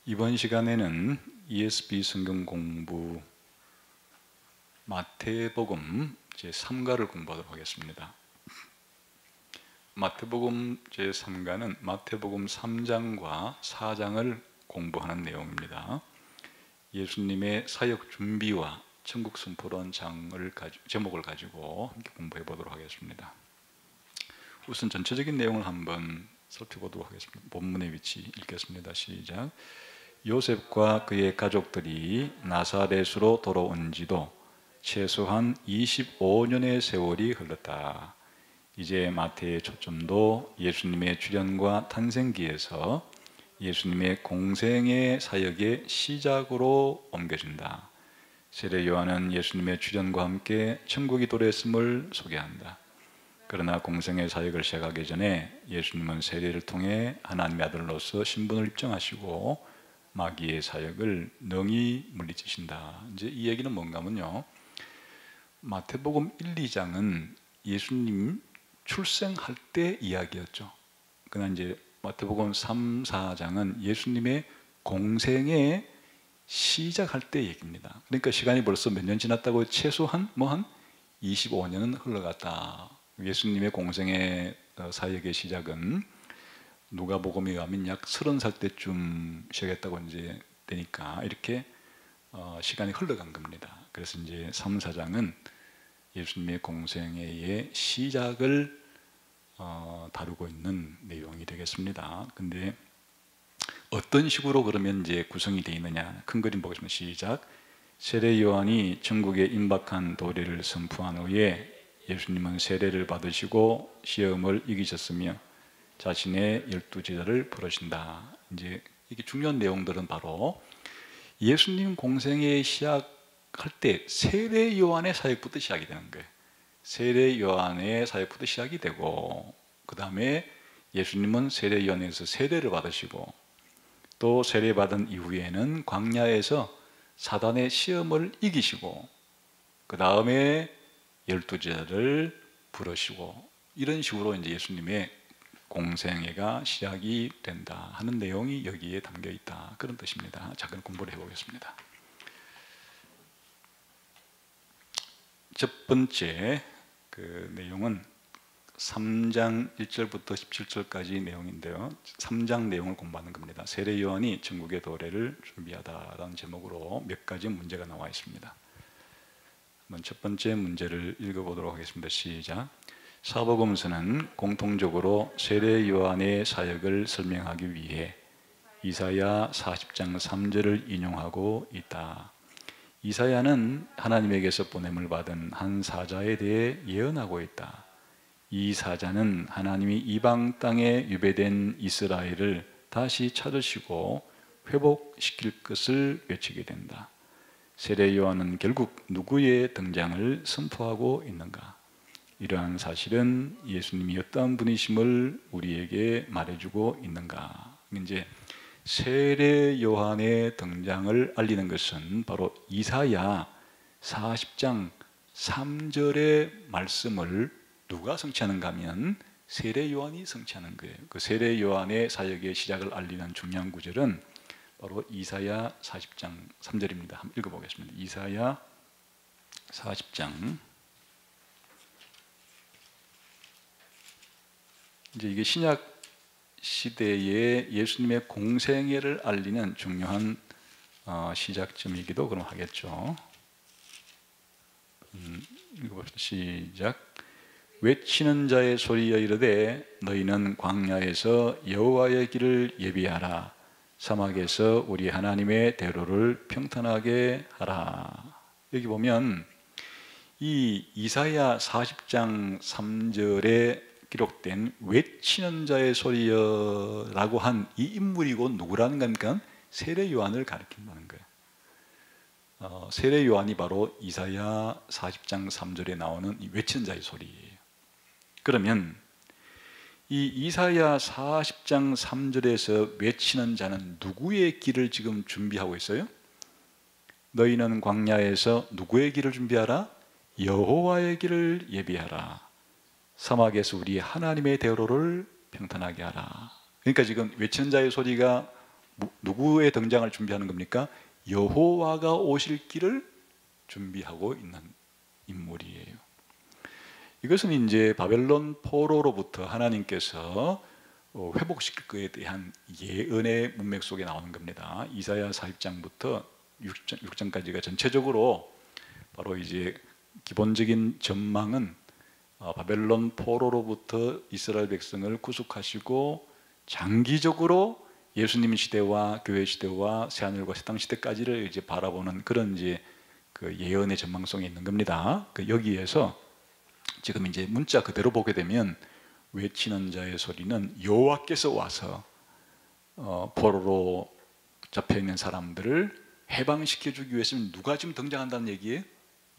이번 시간에는 ESV 성경 공부 마태복음 제3가를 공부하도록 하겠습니다. 마태복음 제3가는 마태복음 3장과 4장을 공부하는 내용입니다. 예수님의 사역 준비와 천국 선포론 제목을 가지고 함께 공부해 보도록 하겠습니다. 우선 전체적인 내용을 한번 살펴보도록 하겠습니다. 본문의 위치 읽겠습니다. 시작. 요셉과 그의 가족들이 나사렛으로 돌아온 지도 최소한 25년의 세월이 흘렀다. 이제 마태의 초점도 예수님의 출현과 탄생기에서 예수님의 공생의 사역의 시작으로 옮겨진다. 세례 요한은 예수님의 출현과 함께 천국이 도래했음을 소개한다. 그러나 공생의 사역을 시작하기 전에 예수님은 세례를 통해 하나님의 아들로서 신분을 입증하시고 마귀의 사역을 능히 물리치신다. 이제 이 얘기는 뭔가 하면요, 마태복음 1, 2장은 예수님 출생할 때 이야기였죠. 그러나 이제 마태복음 3, 4장은 예수님의 공생의 시작할 때 얘기입니다. 그러니까 시간이 벌써 몇 년 지났다고? 최소한 한 25년은 흘러갔다. 예수님의 공생의 사역의 시작은 누가복음에 의하면 약 30살 때쯤 시작했다고 이제 되니까 이렇게 시간이 흘러간 겁니다. 그래서 이제 3, 4장은 예수님의 공생의 시작을 다루고 있는 내용이 되겠습니다. 근데 어떤 식으로 그러면 이제 구성이 되어 있느냐? 큰 그림 보겠습니다. 시작. 세례 요한이 천국에 임박한 도래를 선포한 후에 예수님은 세례를 받으시고 시험을 이기셨으며 자신의 12제자를 부르신다. 이제 이게 중요한 내용들은 바로 예수님 공생의 시작할 때 세례 요한의 사역부터 시작이 되는 거예요. 세례 요한의 사역부터 시작이 되고, 그 다음에 예수님은 세례 요한에서 세례를 받으시고, 또 세례 받은 이후에는 광야에서 사단의 시험을 이기시고, 그 다음에 12제자를 부르시고, 이런 식으로 이제 예수님의 공생애가 시작이 된다 하는 내용이 여기에 담겨 있다, 그런 뜻입니다. 자, 그럼 공부를 해보겠습니다. 첫 번째 그 내용은 3장 1절부터 17절까지 내용인데요, 3장 내용을 공부하는 겁니다. 세례 요한이 천국의 도래를 준비하다라는 제목으로 몇 가지 문제가 나와 있습니다. 한번 첫 번째 문제를 읽어보도록 하겠습니다. 시작. 사복음서는 공통적으로 세례 요한의 사역을 설명하기 위해 이사야 40장 3절을 인용하고 있다. 이사야는 하나님에게서 보냄을 받은 한 사자에 대해 예언하고 있다. 이 사자는 하나님이 이방 땅에 유배된 이스라엘을 다시 찾으시고 회복시킬 것을 외치게 된다. 세례 요한은 결국 누구의 등장을 선포하고 있는가? 이러한 사실은 예수님이 어떤 분이심을 우리에게 말해주고 있는가? 이제 세례 요한의 등장을 알리는 것은 바로 이사야 40장 3절의 말씀을 누가 성취하는가 하면 세례 요한이 성취하는 거예요. 그 세례 요한의 사역의 시작을 알리는 중요한 구절은 바로 이사야 40장 3절입니다. 한번 읽어보겠습니다. 이사야 40장. 이제 이게 신약 시대에 예수님의 공생애를 알리는 중요한 시작점이기도 그럼 하겠죠. 읽어봅시다. 시작. 외치는 자의 소리여 이르되 너희는 광야에서 여호와의 길을 예비하라. 사막에서 우리 하나님의 대로를 평탄하게 하라. 여기 보면 이 이사야 40장 3절에 기록된 외치는 자의 소리여라고 한 이 인물이고 누구라는 겁니까? 세례 요한을 가리킨다는 거예요. 세례 요한이 바로 이사야 40장 3절에 나오는 이 외치는 자의 소리예요. 그러면 이 이사야 40장 3절에서 외치는 자는 누구의 길을 지금 준비하고 있어요? 너희는 광야에서 누구의 길을 준비하라? 여호와의 길을 예비하라. 사막에서 우리 하나님의 대로를 평탄하게 하라. 그러니까 지금 외치는 자의 소리가 누구의 등장을 준비하는 겁니까? 여호와가 오실 길을 준비하고 있는 인물이에요. 이것은 이제 바벨론 포로로부터 하나님께서 회복시킬 것에 대한 예언의 문맥 속에 나오는 겁니다. 이사야 40장부터 6장까지가 전체적으로 바로 이제 기본적인 전망은 바벨론 포로로부터 이스라엘 백성을 구속하시고 장기적으로 예수님 시대와 교회 시대와 새하늘과 새 땅 시대까지를 이제 바라보는 그런 이제 그 예언의 전망성이 있는 겁니다. 여기에서 지금 이제 문자 그대로 보게 되면 외치는 자의 소리는 여호와께서 와서 포로로 잡혀 있는 사람들을 해방시켜 주기 위해서는 누가 지금 등장한다는 얘기예요?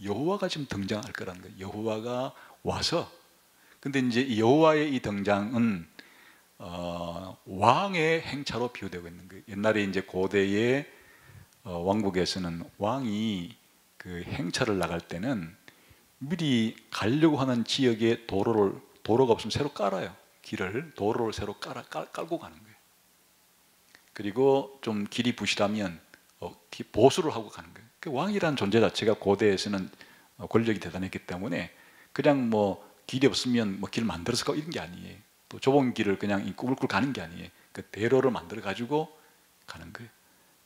여호와가 지금 등장할 거라는 거예요. 여호와가 와서. 근데 이제 이 여호와의 이 등장은 왕의 행차로 비유되고 있는 거예요. 옛날에 이제 고대의 왕국에서는 왕이 그 행차를 나갈 때는 미리 가려고 하는 지역에 도로가 없으면 새로 깔아요. 도로를 새로 깔고 가는 거예요. 그리고 좀 길이 부실하면 보수를 하고 가는 거예요. 왕이라는 존재 자체가 고대에서는 권력이 대단했기 때문에 그냥 뭐 길이 없으면 뭐 길 만들어서 가고 이런 게 아니에요. 또 좁은 길을 그냥 꿀꿀 가는 게 아니에요. 그 대로를 만들어 가지고 가는 거예요.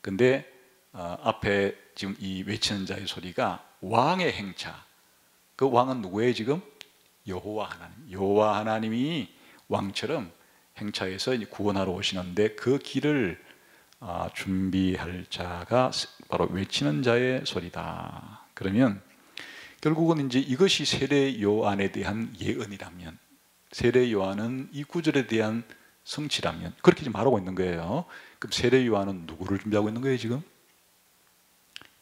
근데 앞에 지금 이 외치는 자의 소리가 왕의 행차. 그 왕은 누구예요 지금? 여호와 하나님. 여호와 하나님이 왕처럼 행차해서 이제 구원하러 오시는데 그 길을 준비할 자가 바로 외치는 자의 소리다. 그러면 결국은 이제 이것이 세례 요한에 대한 예언이라면, 세례 요한은 이 구절에 대한 성취라면 그렇게 지금 말하고 있는 거예요. 그럼 세례 요한은 누구를 준비하고 있는 거예요 지금?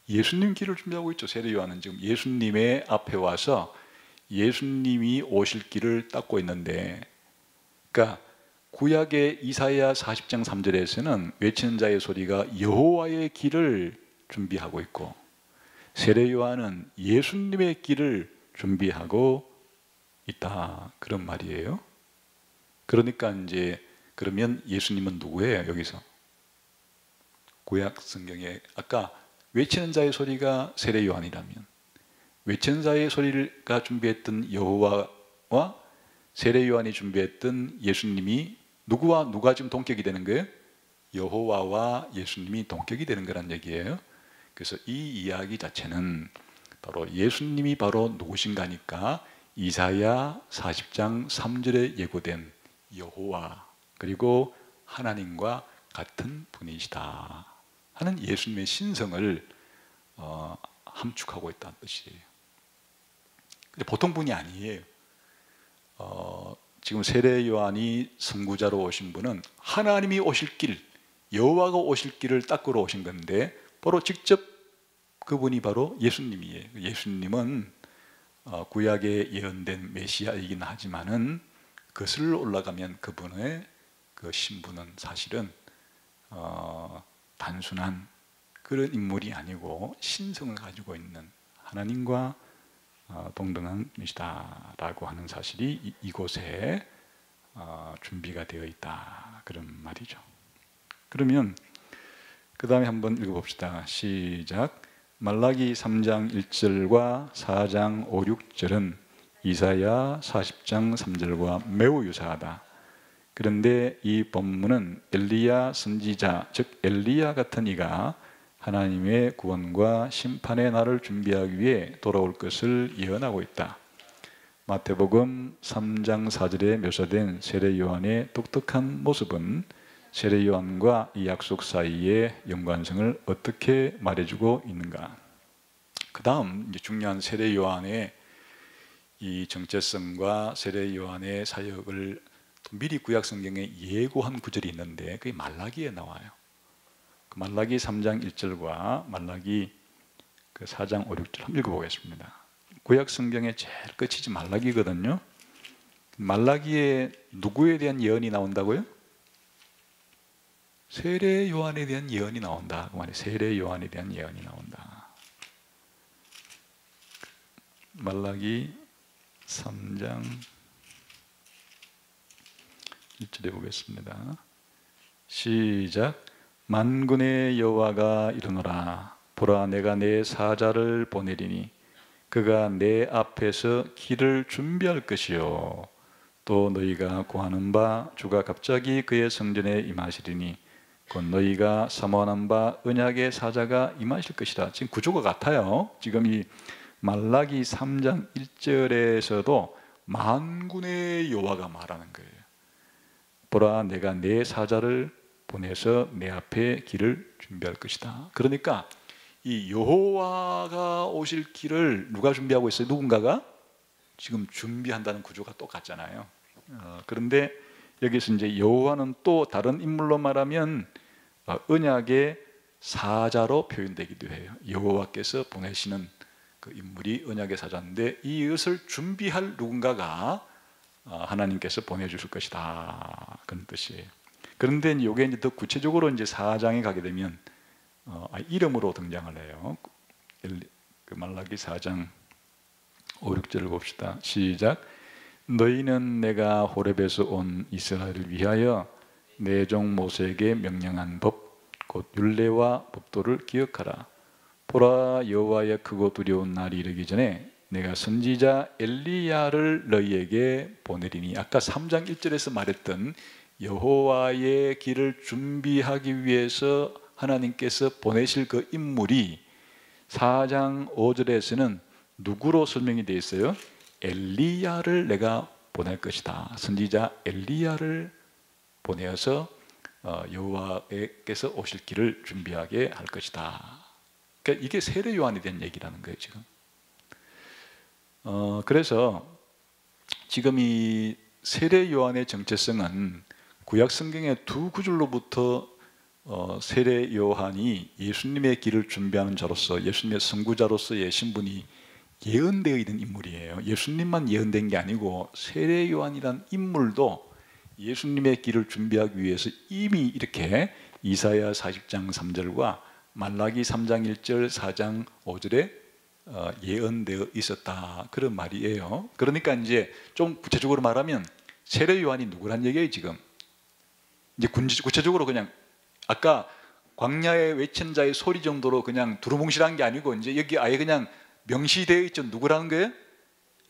예수님 길을 준비하고 있죠. 세례 요한은 지금 예수님의 앞에 와서 예수님이 오실 길을 닦고 있는데, 그러니까 구약의 이사야 40장 3절에서는 외치는 자의 소리가 여호와의 길을 준비하고 있고, 세례 요한은 예수님의 길을 준비하고 있다, 그런 말이에요. 그러니까 이제 그러면 예수님은 누구예요? 여기서 구약 성경에 아까 외치는 자의 소리가 세례 요한이라면, 외치는 자의 소리가 준비했던 여호와와 세례 요한이 준비했던 예수님이 누구와 누가 지금 동격이 되는 거예요? 여호와와 예수님이 동격이 되는 거란 얘기예요. 그래서 이 이야기 자체는 바로 예수님이 바로 누구신가니까 이사야 40장 3절에 예고된 여호와 그리고 하나님과 같은 분이시다 하는 예수님의 신성을 함축하고 있다는 뜻이에요. 근데 보통 분이 아니에요. 지금 세례 요한이 선구자로 오신 분은 하나님이 오실 길, 여호와가 오실 길을 닦으러 오신 건데 바로 직접 그분이 바로 예수님이에요. 예수님은 구약에 예언된 메시아이긴 하지만은 거슬러 올라가면 그분의 그 신분은 사실은 단순한 그런 인물이 아니고 신성을 가지고 있는 하나님과 동등한 분이시다라고 하는 사실이 이곳에 준비가 되어 있다, 그런 말이죠. 그러면 그 다음에 한번 읽어봅시다. 시작. 말라기 3장 1절과 4장 5, 6절은 이사야 40장 3절과 매우 유사하다. 그런데 이 본문은 엘리야 선지자, 즉 엘리야 같은 이가 하나님의 구원과 심판의 날을 준비하기 위해 돌아올 것을 예언하고 있다. 마태복음 3장 4절에 묘사된 세례 요한의 독특한 모습은 세례 요한과 이 약속 사이의 연관성을 어떻게 말해주고 있는가? 그 다음 이제 중요한 세례 요한의 이 정체성과 세례 요한의 사역을 미리 구약 성경에 예고한 구절이 있는데 그게 말라기에 나와요. 그 말라기 3장 1절과 말라기 그 4장 5, 6절 한번 읽어보겠습니다. 구약 성경의 제일 끝이지 말라기거든요. 말라기에 누구에 대한 예언이 나온다고요? 세례 요한에 대한 예언이 나온다. 그 말이 세례 요한에 대한 예언이 나온다. 말라기 3장 1절에 보겠습니다. 시작. 만군의 여호와가 이르노라. 보라, 내가 내 사자를 보내리니 그가 내 앞에서 길을 준비할 것이요 또 너희가 구하는 바 주가 갑자기 그의 성전에 임하시리니 곧 너희가 사모하는 바 언약의 사자가 임하실 것이라. 지금 구조가 같아요. 지금 이 말라기 3장 1절에서도 만군의 여호와가 말하는 거예요. 보라, 내가 내 사자를 보내서 내 앞에 길을 준비할 것이다. 그러니까 이 여호와가 오실 길을 누가 준비하고 있어요? 누군가가 지금 준비한다는 구조가 똑같잖아요. 그런데 여기서 이제 여호와는 또 다른 인물로 말하면 언약의 사자로 표현되기도 해요. 여호와께서 보내시는 그 인물이 언약의 사자인데 이것을 준비할 누군가가 하나님께서 보내주실 것이다, 그런 뜻이에요. 그런데 이게 이제 더 구체적으로 이제 4장에 가게 되면 이름으로 등장을 해요. 그 말라기 4장 5, 6절을 봅시다. 시작. 너희는 내가 호렙에서 온 이스라엘을 위하여 내 종 모세에게 명령한 법 곧 율례와 법도를 기억하라. 보라, 여호와의 크고 두려운 날이 이르기 전에 내가 선지자 엘리야를 너희에게 보내리니. 아까 3장 1절에서 말했던 여호와의 길을 준비하기 위해서 하나님께서 보내실 그 인물이 4장 5절에서는 누구로 설명이 되어 있어요? 엘리야를 내가 보낼 것이다. 선지자 엘리야를 보내어서 여호와께서 오실 길을 준비하게 할 것이다. 그러니까 이게 세례 요한에 대한 얘기라는 거예요, 지금. 그래서 지금 이 세례 요한의 정체성은 구약 성경의 두 구절로부터 세례 요한이 예수님의 길을 준비하는 자로서, 예수님의 선구자로서의 신분이 예언되어 있는 인물이에요. 예수님만 예언된 게 아니고 세례 요한이란 인물도 예수님의 길을 준비하기 위해서 이미 이렇게 이사야 40장 3절과 말라기 3장 1절, 4장 5절에 예언되어 있었다, 그런 말이에요. 그러니까 이제 좀 구체적으로 말하면 세례 요한이 누구란 얘기예요, 지금. 이제 구체적으로 그냥 아까 광야에 외친 자의 소리 정도로 그냥 두루뭉실한 게 아니고 이제 여기 아예 그냥 명시되어 있죠. 누구라는 거예요?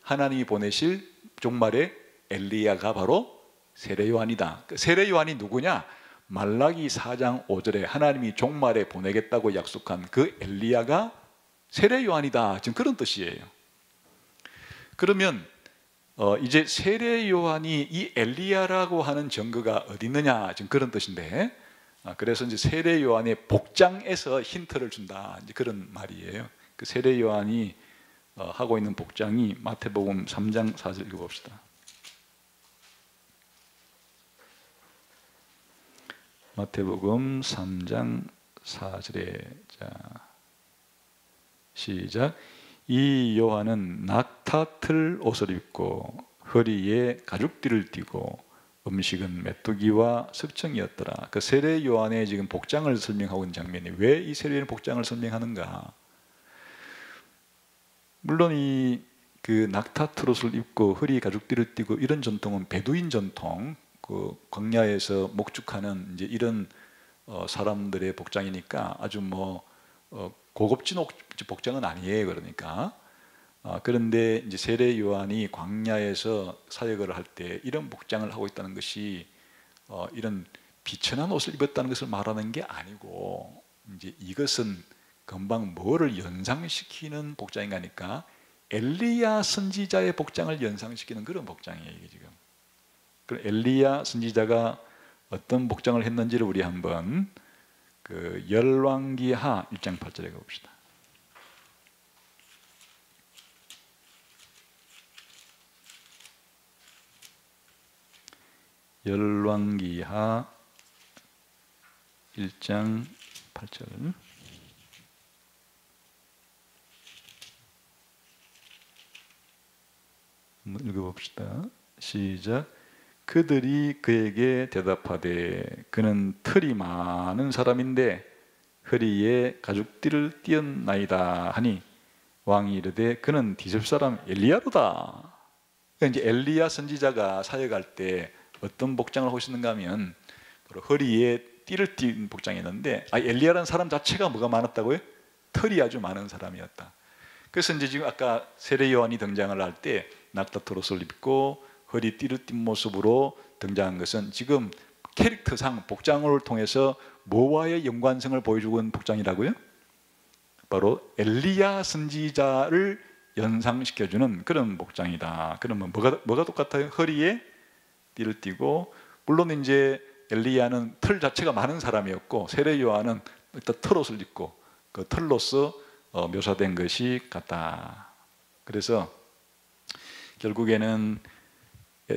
하나님이 보내실 종말의 엘리야가 바로 세례 요한이다. 세례 요한이 누구냐? 말라기 4장 5절에 하나님이 종말에 보내겠다고 약속한 그 엘리야가 세례 요한이다, 지금 그런 뜻이에요. 그러면 이제 세례 요한이 이 엘리야라고 하는 증거가 어디 있느냐, 지금 그런 뜻인데, 그래서 이제 세례 요한의 복장에서 힌트를 준다, 이제 그런 말이에요. 그 세례 요한이 하고 있는 복장이 마태복음 3장 4절 읽어봅시다. 마태복음 3장 4절에 자 시작. 이 요한은 낙타틀 옷을 입고 허리에 가죽띠를 띠고 음식은 메뚜기와 석청이었더라. 그 세례 요한의 지금 복장을 설명하고 있는 장면이, 왜 이 세례의 복장을 설명하는가? 물론 이 그 낙타틀 옷을 입고 허리에 가죽띠를 띠고 이런 전통은 베두인 전통, 그 광야에서 목축하는 이제 이런 사람들의 복장이니까 아주 고급진 복장은 아니에요. 그러니까 그런데 이제 세례 요한이 광야에서 사역을 할 때 이런 복장을 하고 있다는 것이 이런 비천한 옷을 입었다는 것을 말하는 게 아니고, 이제 이것은 금방 뭐를 연상시키는 복장인가 하니까 엘리야 선지자의 복장을 연상시키는 그런 복장이에요, 이게 지금. 그럼 엘리야 선지자가 어떤 복장을 했는지를 우리 한번 그 열왕기하 1장 8절에 가봅시다. 열왕기하 1장 8절 한번 읽어봅시다. 시작. 그들이 그에게 대답하되 그는 털이 많은 사람인데 허리에 가죽띠를 띠었나이다 하니 왕이 이르되 그는 디셉 사람 엘리야로다. 그러니까 이제 엘리야 선지자가 사역할 때 어떤 복장을 하고 있는가 하면 바로 허리에 띠를 띤 복장이었는데, 엘리야라는 사람 자체가 뭐가 많았다고요? 털이 아주 많은 사람이었다. 그래서 이제 지금 아까 세례 요한이 등장을 할 때 낙타토롯을 입고 허리 띠를 띤 모습으로 등장한 것은 지금 캐릭터상 복장을 통해서 뭐와의 연관성을 보여주고 있는 복장이라고요? 바로 엘리야 선지자를 연상시켜주는 그런 복장이다. 그러면 뭐가 똑같아요? 허리에 띠를 띠고, 물론 이제 엘리야는 털 자체가 많은 사람이었고 세례 요한은 일단 털옷을 입고 그 털로서 묘사된 것이 같다. 그래서 결국에는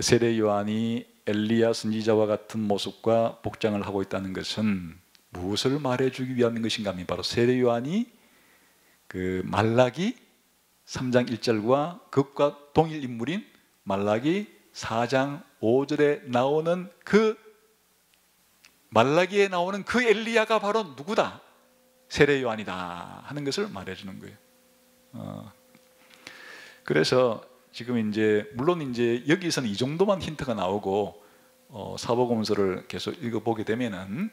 세례 요한이 엘리야 선지자와 같은 모습과 복장을 하고 있다는 것은 무엇을 말해주기 위한 것인가 하면 바로 세례 요한이 그 말라기 3장 1절과 그것과 동일 인물인 말라기 4장 5절에 나오는 그 말라기에 나오는 그 엘리야가 바로 누구다? 세례 요한이다 하는 것을 말해주는 거예요. 그래서 지금 이제 물론 이제 여기서는 이 정도만 힌트가 나오고 사복음서를 계속 읽어보게 되면은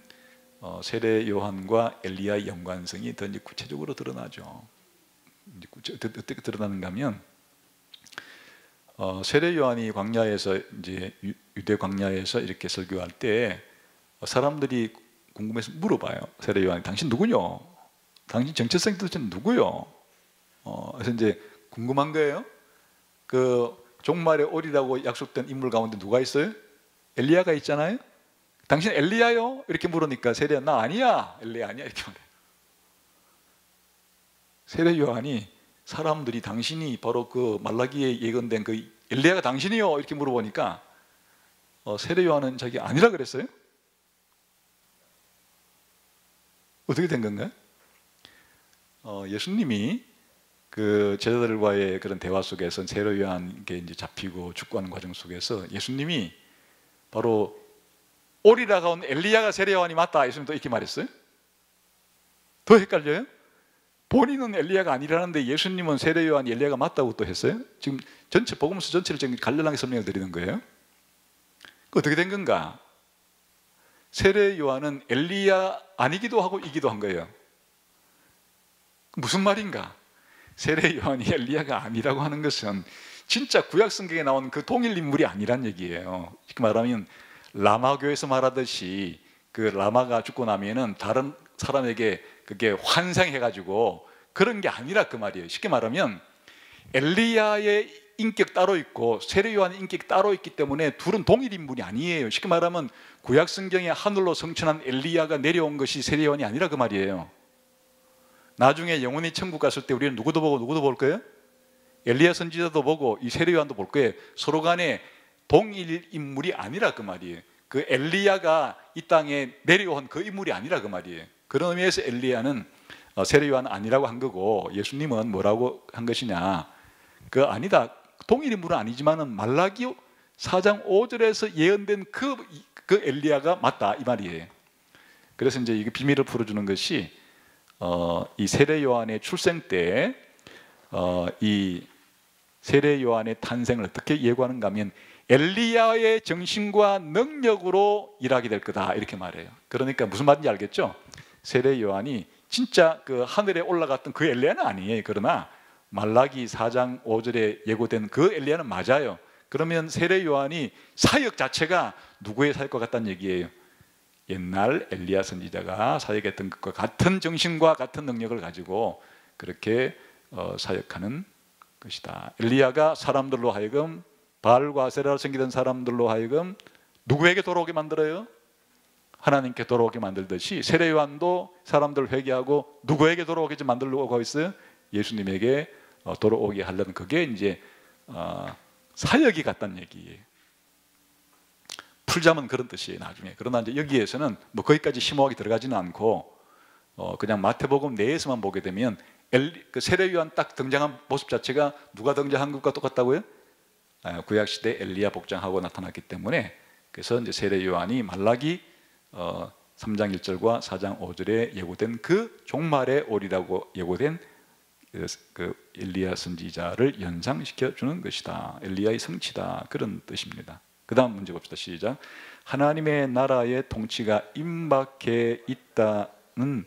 세례 요한과 엘리야의 연관성이 더 이제 구체적으로 드러나죠. 어떻게 드러나는가 하면 세례 요한이 광야에서 이제 유대 광야에서 이렇게 설교할 때 사람들이 궁금해서 물어봐요. 세례 요한이 당신 누구요? 당신 정체성 도대체 누구요? 그래서 이제 궁금한 거예요. 그 종말에 오리라고 약속된 인물 가운데 누가 있어요? 엘리야가 있잖아요. 당신 엘리야요? 이렇게 물으니까 세례 나 아니야. 엘리야 아니야 이렇게 말해요. 세례 요한이 사람들이 당신이 바로 그 말라기에 예언된 그 엘리야가 당신이요? 이렇게 물어보니까 세례 요한은 자기 아니라 그랬어요. 어떻게 된 건가요? 예수님이 그 제자들과의 그런 대화 속에서 세례 요한에게 이제 잡히고 죽고하는 과정 속에서 예수님이 바로 오리라가 온 엘리야가 세례 요한이 맞다. 예수님도 이렇게 말했어요. 더 헷갈려요? 본인은 엘리야가 아니라는데 예수님은 세례 요한이 엘리야가 맞다고 또 했어요. 지금 전체 복음서 전체를 지금 간략하게 설명을 드리는 거예요. 어떻게 된 건가? 세례 요한은 엘리야 아니기도 하고 이기도 한 거예요. 무슨 말인가? 세례 요한이 엘리야가 아니라고 하는 것은 진짜 구약 성경에 나온 그 동일 인물이 아니란 얘기예요. 쉽게 말하면 라마교에서 말하듯이 그 라마가 죽고 나면은 다른 사람에게 그게 환상해가지고 그런 게 아니라 그 말이에요. 쉽게 말하면 엘리야의 인격 따로 있고 세례 요한의 인격이 따로 있기 때문에 둘은 동일 인물이 아니에요. 쉽게 말하면 구약 성경에 하늘로 성천한 엘리야가 내려온 것이 세례 요한이 아니라 그 말이에요. 나중에 영원히 천국 갔을 때 우리는 누구도 보고 누구도 볼 거예요? 엘리야 선지자도 보고 이 세례 요한도 볼 거예요. 서로 간에 동일 인물이 아니라 그 말이에요. 그 엘리야가 이 땅에 내려온 그 인물이 아니라 그 말이에요. 그런 의미에서 엘리야는 세례 요한 아니라고 한 거고 예수님은 뭐라고 한 것이냐? 그 아니다. 동일 인물은 아니지만은 말라기 4장 5절에서 예언된 그 엘리야가 맞다 이 말이에요. 그래서 이제 이 비밀을 풀어주는 것이 이 세례 요한의 출생 때 이 세례 요한의 탄생을 어떻게 예고하는가 하면 엘리야의 정신과 능력으로 일하게 될 거다 이렇게 말해요. 그러니까 무슨 말인지 알겠죠? 세례 요한이 진짜 그 하늘에 올라갔던 그 엘리야는 아니에요. 그러나 말라기 4장 5절에 예고된 그 엘리야는 맞아요. 그러면 세례 요한이 사역 자체가 누구의 사역과 같다는 얘기예요? 옛날 엘리야 선지자가 사역했던 것과 같은 정신과 같은 능력을 가지고 그렇게 사역하는 것이다. 엘리야가 사람들로 하여금 바알과 아세라를 섬기던 사람들로 하여금 누구에게 돌아오게 만들어요? 하나님께 돌아오게 만들듯이 세례 요한도 사람들 회개하고 누구에게 돌아오게 만들려고 하고 있어요? 예수님에게 돌아오게 하려는 그게 이제 사역이 같다는 얘기예요. 풀자면 그런 뜻이에요 나중에. 그러나 이제 여기에서는 뭐 거기까지 심오하게 들어가지는 않고 그냥 마태복음 내에서만 보게 되면 그 세례 요한 딱 등장한 모습 자체가 누가 등장한 것과 똑같다고요? 구약 시대 엘리야 복장하고 나타났기 때문에 그래서 이제 세례 요한이 말라기 3장 1절과 4장 5절에 예고된 그 종말에 오리라고 예고된 그 엘리야 선지자를 연상시켜 주는 것이다. 엘리야의 성취다. 그런 뜻입니다. 그 다음 문제 봅시다. 시작. 하나님의 나라의 통치가 임박해 있다는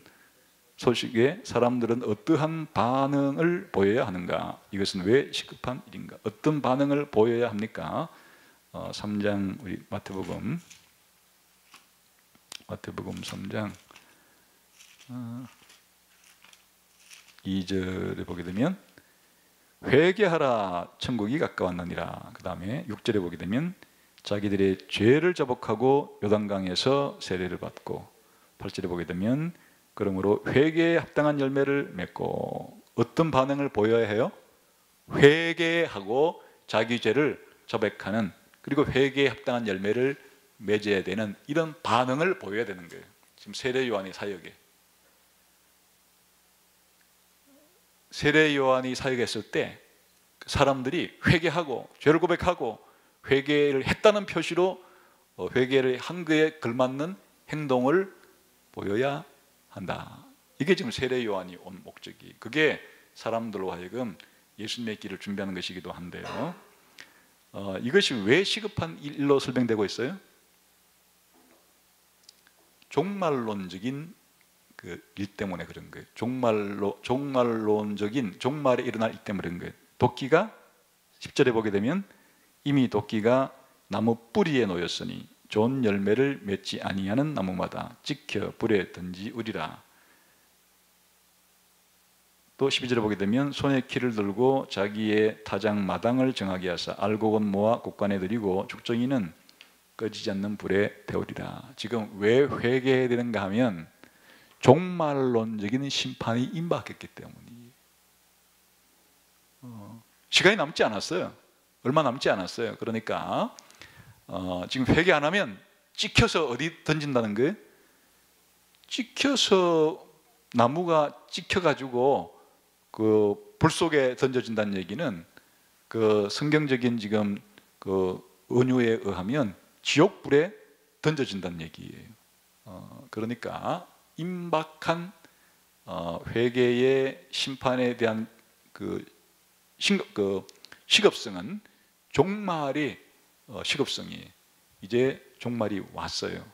소식에 사람들은 어떠한 반응을 보여야 하는가? 이것은 왜 시급한 일인가? 어떤 반응을 보여야 합니까? 3장 우리 마태복음 3장 2절에 보게 되면 회개하라 천국이 가까웠느니라. 그 다음에 6절에 보게 되면 자기들의 죄를 자복하고 요단강에서 세례를 받고, 8절에 보게 되면 그러므로 회개에 합당한 열매를 맺고. 어떤 반응을 보여야 해요? 회개하고 자기 죄를 자백하는, 그리고 회개에 합당한 열매를 맺어야 되는 이런 반응을 보여야 되는 거예요. 지금 세례 요한의 사역에, 세례 요한이 사역했을 때 사람들이 회개하고 죄를 고백하고 회개를 했다는 표시로 회개를 한 거에 걸맞는 행동을 보여야 한다. 이게 지금 세례 요한이 온 목적이, 그게 사람들로 하여금 예수님의 길을 준비하는 것이기도 한데요. 이것이 왜 시급한 일로 설명되고 있어요? 종말론적인 그 일 때문에 그런 거예요. 종말론적인 종말에 일어날 일 때문에 그런 거예요. 도끼가 10절에 보게 되면 이미 도끼가 나무 뿌리에 놓였으니 좋은 열매를 맺지 아니하는 나무마다 찍혀 불에 던지우리라. 또 12절에 보게 되면 손에 키를 들고 자기의 타작 마당을 정하게 하사 알곡은 모아 곡간에 들이고 죽정이는 꺼지지 않는 불에 태우리라. 지금 왜 회개해야 되는가 하면 종말론적인 심판이 임박했기 때문이에요. 시간이 남지 않았어요. 얼마 남지 않았어요. 그러니까 지금 회개 안 하면 찍혀서 어디 던진다는 거예요? 찍혀서, 나무가 찍혀가지고 그 불 속에 던져진다는 얘기는 그 성경적인 지금 그 은유에 의하면 지옥불에 던져진다는 얘기예요. 그러니까 임박한 회개의 심판에 대한 그 시급성은 종말이 시급성이 이제 종말이 왔어요.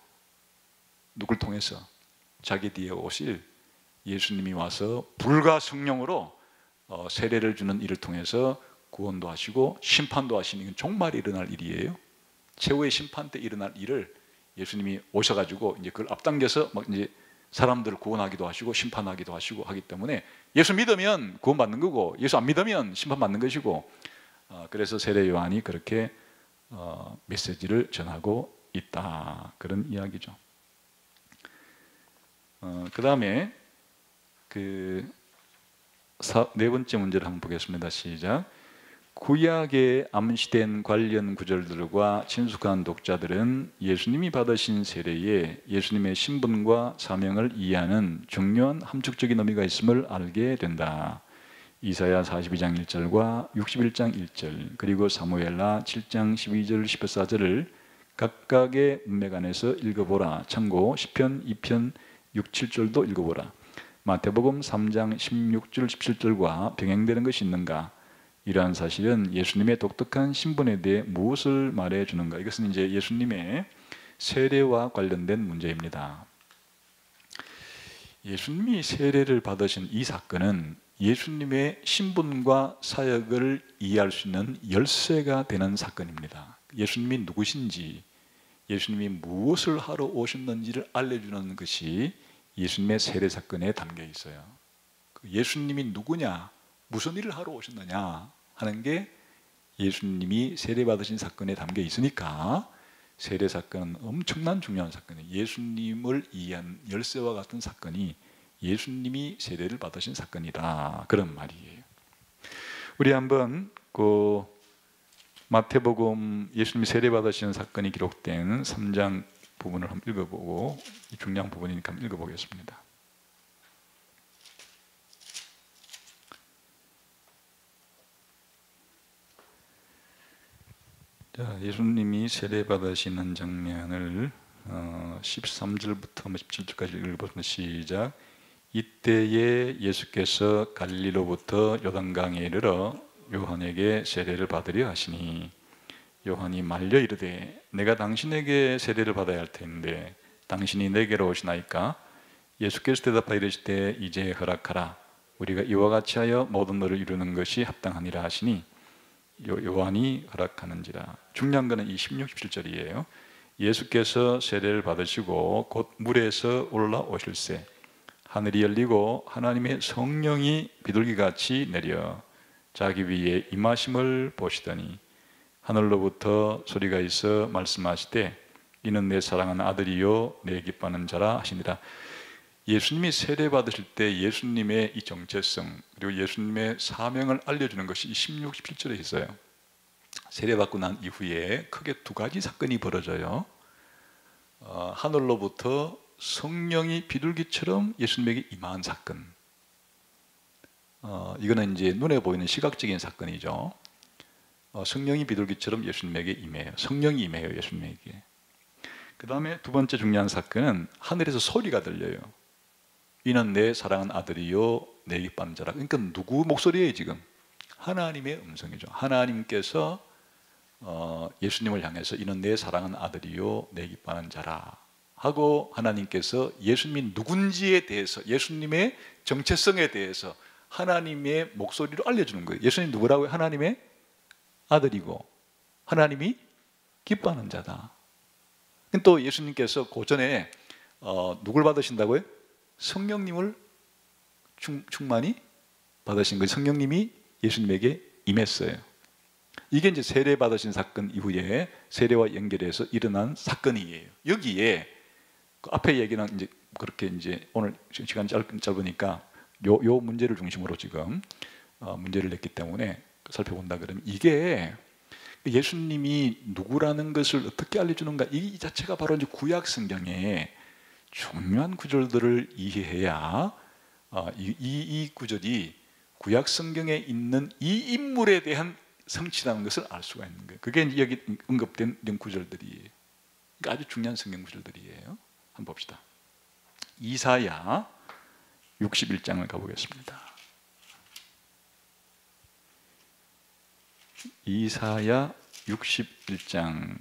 누굴 통해서? 자기 뒤에 오실 예수님이 와서 불과 성령으로 세례를 주는 일을 통해서 구원도 하시고 심판도 하시는, 이건 종말이 일어날 일이에요. 최후의 심판 때 일어날 일을 예수님이 오셔가지고 이제 그걸 앞당겨서 막 이제 사람들을 구원하기도 하시고 심판하기도 하시고 하기 때문에 예수 믿으면 구원받는 거고 예수 안 믿으면 심판받는 것이고, 그래서 세례 요한이 그렇게 메시지를 전하고 있다, 그런 이야기죠. 그 다음에 그 네 번째 문제를 한번 보겠습니다. 시작. 구약에 암시된 관련 구절들과 친숙한 독자들은 예수님이 받으신 세례에 예수님의 신분과 사명을 이해하는 중요한 함축적인 의미가 있음을 알게 된다. 이사야 42장 1절과 61장 1절, 그리고 사무엘하 7장 12절 14절을 각각의 문맥 안에서 읽어보라. 참고 시편 2편 6, 7절도 읽어보라. 마태복음 3장 16절 17절과 병행되는 것이 있는가? 이러한 사실은 예수님의 독특한 신분에 대해 무엇을 말해주는가? 이것은 이제 예수님의 세례와 관련된 문제입니다. 예수님이 세례를 받으신 이 사건은 예수님의 신분과 사역을 이해할 수 있는 열쇠가 되는 사건입니다. 예수님이 누구신지, 예수님이 무엇을 하러 오셨는지를 알려주는 것이 예수님의 세례 사건에 담겨 있어요. 예수님이 누구냐, 무슨 일을 하러 오셨느냐 하는 게 예수님이 세례받으신 사건에 담겨 있으니까 세례 사건은 엄청난 중요한 사건이에요. 예수님을 이해한 열쇠와 같은 사건이 예수님이 세례를 받으신 사건이다, 그런 말이에요. 우리 한번 그 마태복음 예수님이 세례받으시는 사건이 기록된 3장 부분을 한번 읽어보고, 이 중요한 부분이니까 한번 읽어보겠습니다. 자, 예수님이 세례받으시는 장면을 13절부터 17절까지 읽어보겠습니다. 시작. 이때에 예수께서 갈릴리로부터 요단강에 이르러 요한에게 세례를 받으려 하시니 요한이 말려 이르되 내가 당신에게 세례를 받아야 할 텐데 당신이 내게로 오시나이까? 예수께서 대답하여 이르시되 이제 허락하라. 우리가 이와 같이 하여 모든 것을 이루는 것이 합당하니라 하시니 요한이 허락하는지라. 중요한 것은 이 16, 17절이에요. 예수께서 세례를 받으시고 곧 물에서 올라오실세 하늘이 열리고 하나님의 성령이 비둘기같이 내려 자기 위에 임하심을 보시더니 하늘로부터 소리가 있어 말씀하시되 이는 내 사랑하는 아들이요 내 기뻐하는 자라 하시니라. 예수님이 세례 받으실 때 예수님의 이 정체성 그리고 예수님의 사명을 알려주는 것이 16, 17절에 있어요. 세례 받고 난 이후에 크게 두 가지 사건이 벌어져요. 하늘로부터 성령이 비둘기처럼 예수님에게 임한 사건. 이거는 이제 눈에 보이는 시각적인 사건이죠. 성령이 비둘기처럼 예수님에게 임해요. 성령이 임해요, 예수님에게. 그 다음에 두 번째 중요한 사건은 하늘에서 소리가 들려요. 이는 내 사랑하는 아들이요 내 기뻐하는 자라. 그러니까 누구 목소리예요 지금? 하나님의 음성이죠. 하나님께서 예수님을 향해서 이는 내 사랑하는 아들이요 내 기뻐하는 자라 하고 하나님께서 예수님이 누군지에 대해서 예수님의 정체성에 대해서 하나님의 목소리로 알려주는 거예요. 예수님 누구라고요? 하나님의 아들이고 하나님이 기뻐하는 자다. 또 예수님께서 고전에 누굴 받으신다고요? 성령님을 충만히 받으신 거예요. 성령님이 예수님에게 임했어요. 이게 이제 세례 받으신 사건 이후에 세례와 연결해서 일어난 사건이에요. 여기에 그 앞에 얘기는 이제 그렇게 이제 오늘 시간 짧으니까 요 문제를 중심으로 지금 문제를 냈기 때문에 살펴본다 그러면 이게 예수님이 누구라는 것을 어떻게 알려주는가 이 자체가 바로 이제 구약 성경의 중요한 구절들을 이해해야 이 구절이 구약 성경에 있는 이 인물에 대한 성취라는 것을 알 수가 있는 거예요. 그게 이제 여기 언급된 이런 구절들이에요. 그러니까 아주 중요한 성경 구절들이에요. 한번 봅시다. 이사야 61장을 가보겠습니다. 이사야 61장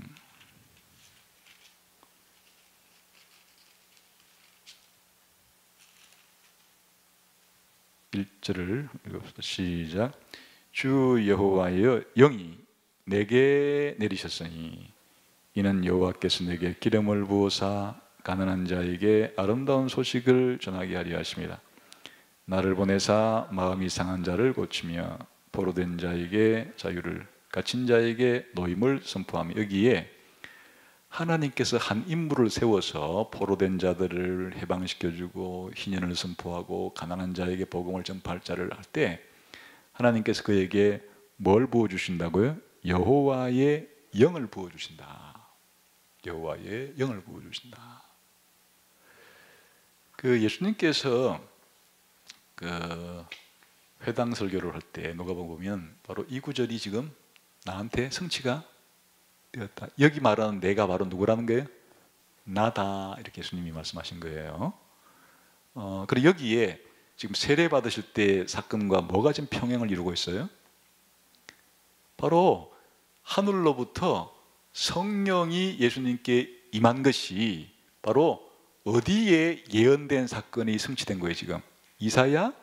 1절을 읽읍시다. 시작. 주 여호와여 영이 내게 내리셨으니 이는 여호와께서 내게 기름을 부으사 가난한 자에게 아름다운 소식을 전하게 하려 하십니다. 나를 보내사 마음이 상한 자를 고치며 포로된 자에게 자유를 갇힌 자에게 노임을 선포하며 여기에 하나님께서 한 인물을 세워서 포로된 자들을 해방시켜주고 희년을 선포하고 가난한 자에게 복음을 전파할 자를 할 때 하나님께서 그에게 뭘 부어주신다고요? 여호와의 영을 부어주신다. 여호와의 영을 부어주신다. 그 예수님께서 그 회당 설교를 할 때 누가복음 보면 바로 이 구절이 지금 나한테 성취가 되었다. 여기 말하는 내가 바로 누구라는 거예요? 나다. 이렇게 예수님이 말씀하신 거예요. 그리고 여기에 지금 세례 받으실 때 사건과 뭐가 지금 평행을 이루고 있어요? 바로 하늘로부터 성령이 예수님께 임한 것이 바로 어디에 예언된 사건이 성취된 거예요 지금? 이사야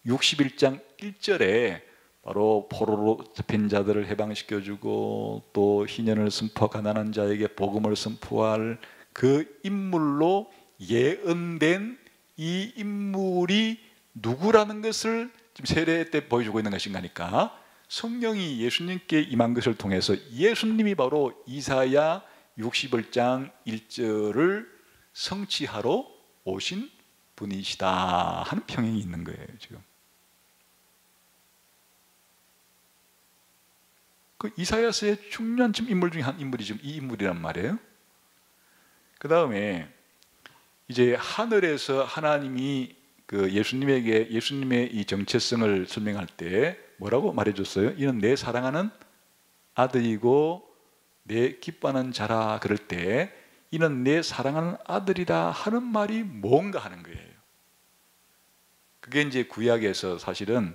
61장 1절에 바로 포로로 잡힌 자들을 해방시켜주고 또 희년을 선포 가난한 자에게 복음을 선포할 그 인물로 예언된 이 인물이 누구라는 것을 지금 세례 때 보여주고 있는 것인가니까 성령이 예수님께 임한 것을 통해서 예수님이 바로 이사야 61장 1절을 성취하러 오신 분이시다 하는 평행이 있는 거예요 지금. 그 이사야서의 중요한 지금 인물 중에 한 인물이 지금 이 인물이란 말이에요. 그 다음에 이제 하늘에서 하나님이 그 예수님의 이 정체성을 설명할 때 뭐라고 말해줬어요? 이는 내 사랑하는 아들이고 내 기뻐하는 자라. 그럴 때 이는 내 사랑하는 아들이다 하는 말이 뭔가 하는 거예요. 그게 이제 구약에서 사실은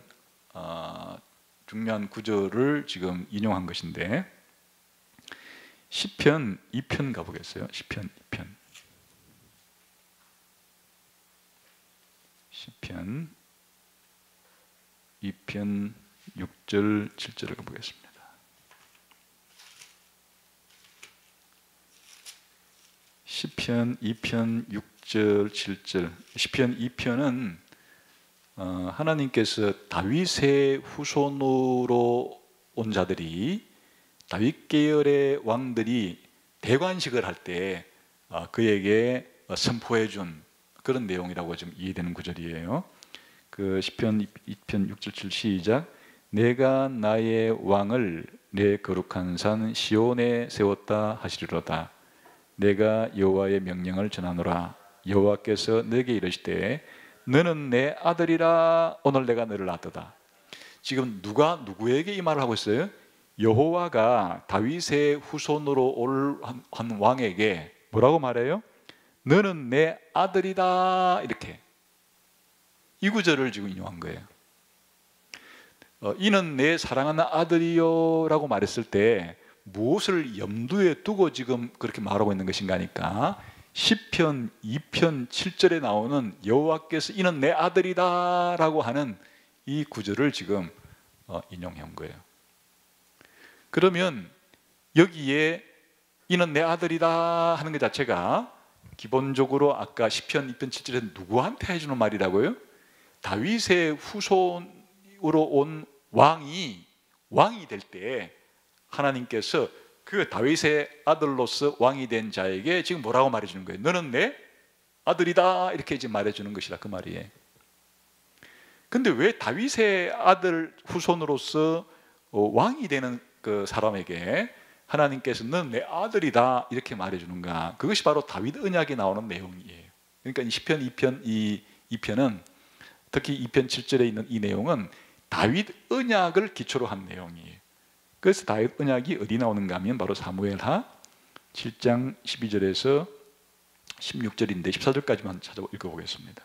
중요한 구절을 지금 인용한 것인데 시편 2편 가보겠어요. 시편 2편. 시편 2편 6절 7절을 가보겠습니다. 시편 2편 6절 7절. 시편 2편은 하나님께서 다윗의 후손으로 온 자들이, 다윗 계열의 왕들이 대관식을 할 때 그에게 선포해 준 그런 내용이라고 좀 이해되는 구절이에요. 그 시편 2편 6절 7 시작. 내가 나의 왕을 내 거룩한 산 시온에 세웠다 하시리로다. 내가 여호와의 명령을 전하노라. 여호와께서 내게 이르시되 너는 내 아들이라. 오늘 내가 너를 낳았다. 지금 누가 누구에게 이 말을 하고 있어요? 여호와가 다윗의 후손으로 한 왕에게 뭐라고 말해요? 너는 내 아들이다. 이렇게 이 구절을 지금 인용한 거예요. 이는 내 사랑하는 아들이요 라고 말했을 때 무엇을 염두에 두고 지금 그렇게 말하고 있는 것인가 하니까 시편 2편 7절에 나오는 여호와께서 이는 내 아들이다 라고 하는 이 구절을 지금 인용해 온 거예요. 그러면 여기에 이는 내 아들이다 하는 것 자체가 기본적으로 아까 시편 2편 7절에 누구한테 해주는 말이라고요? 다윗의 후손으로 온 왕이 될 때 하나님께서 그 다윗의 아들로서 왕이 된 자에게 지금 뭐라고 말해주는 거예요? 너는 내 아들이다 이렇게 지금 말해주는 것이다 그 말이에요. 근데 왜 다윗의 아들 후손으로서 왕이 되는 그 사람에게 하나님께서 너는 내 아들이다 이렇게 말해주는가? 그것이 바로 다윗 언약에 나오는 내용이에요. 그러니까 이 시편 2편 2편은 특히 2편 7절에 있는 이 내용은 다윗 언약을 기초로 한 내용이에요. 그래서 다윗 언약이 어디 나오는가 하면 바로 사무엘하 7장 12절에서 16절인데 14절까지만 찾아 읽어보겠습니다.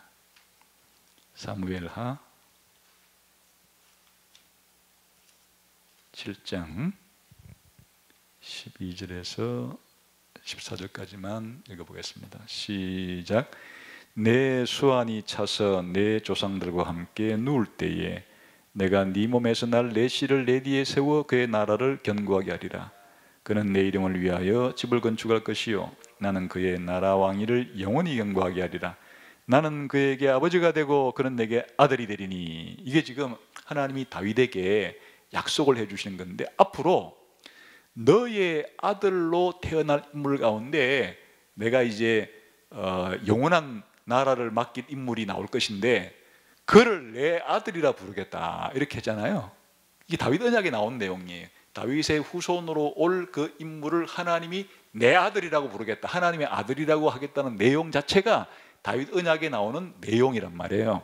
사무엘하 7장 12절에서 14절까지만 읽어보겠습니다. 시작. 내 수완이 차서 내 조상들과 함께 누울 때에 내가 네 몸에서 날 내 씨를 내 뒤에 세워 그의 나라를 견고하게 하리라. 그는 내 이름을 위하여 집을 건축할 것이요 나는 그의 나라 왕위를 영원히 견고하게 하리라. 나는 그에게 아버지가 되고 그는 내게 아들이 되리니. 이게 지금 하나님이 다윗에게 약속을 해주시는 건데 앞으로 너의 아들로 태어날 인물 가운데 내가 이제 영원한 나라를 맡길 인물이 나올 것인데 그를 내 아들이라 부르겠다 이렇게 했잖아요. 이게 다윗 언약에 나온 내용이에요. 다윗의 후손으로 올 그 인물을 하나님이 내 아들이라고 부르겠다, 하나님의 아들이라고 하겠다는 내용 자체가 다윗 언약에 나오는 내용이란 말이에요.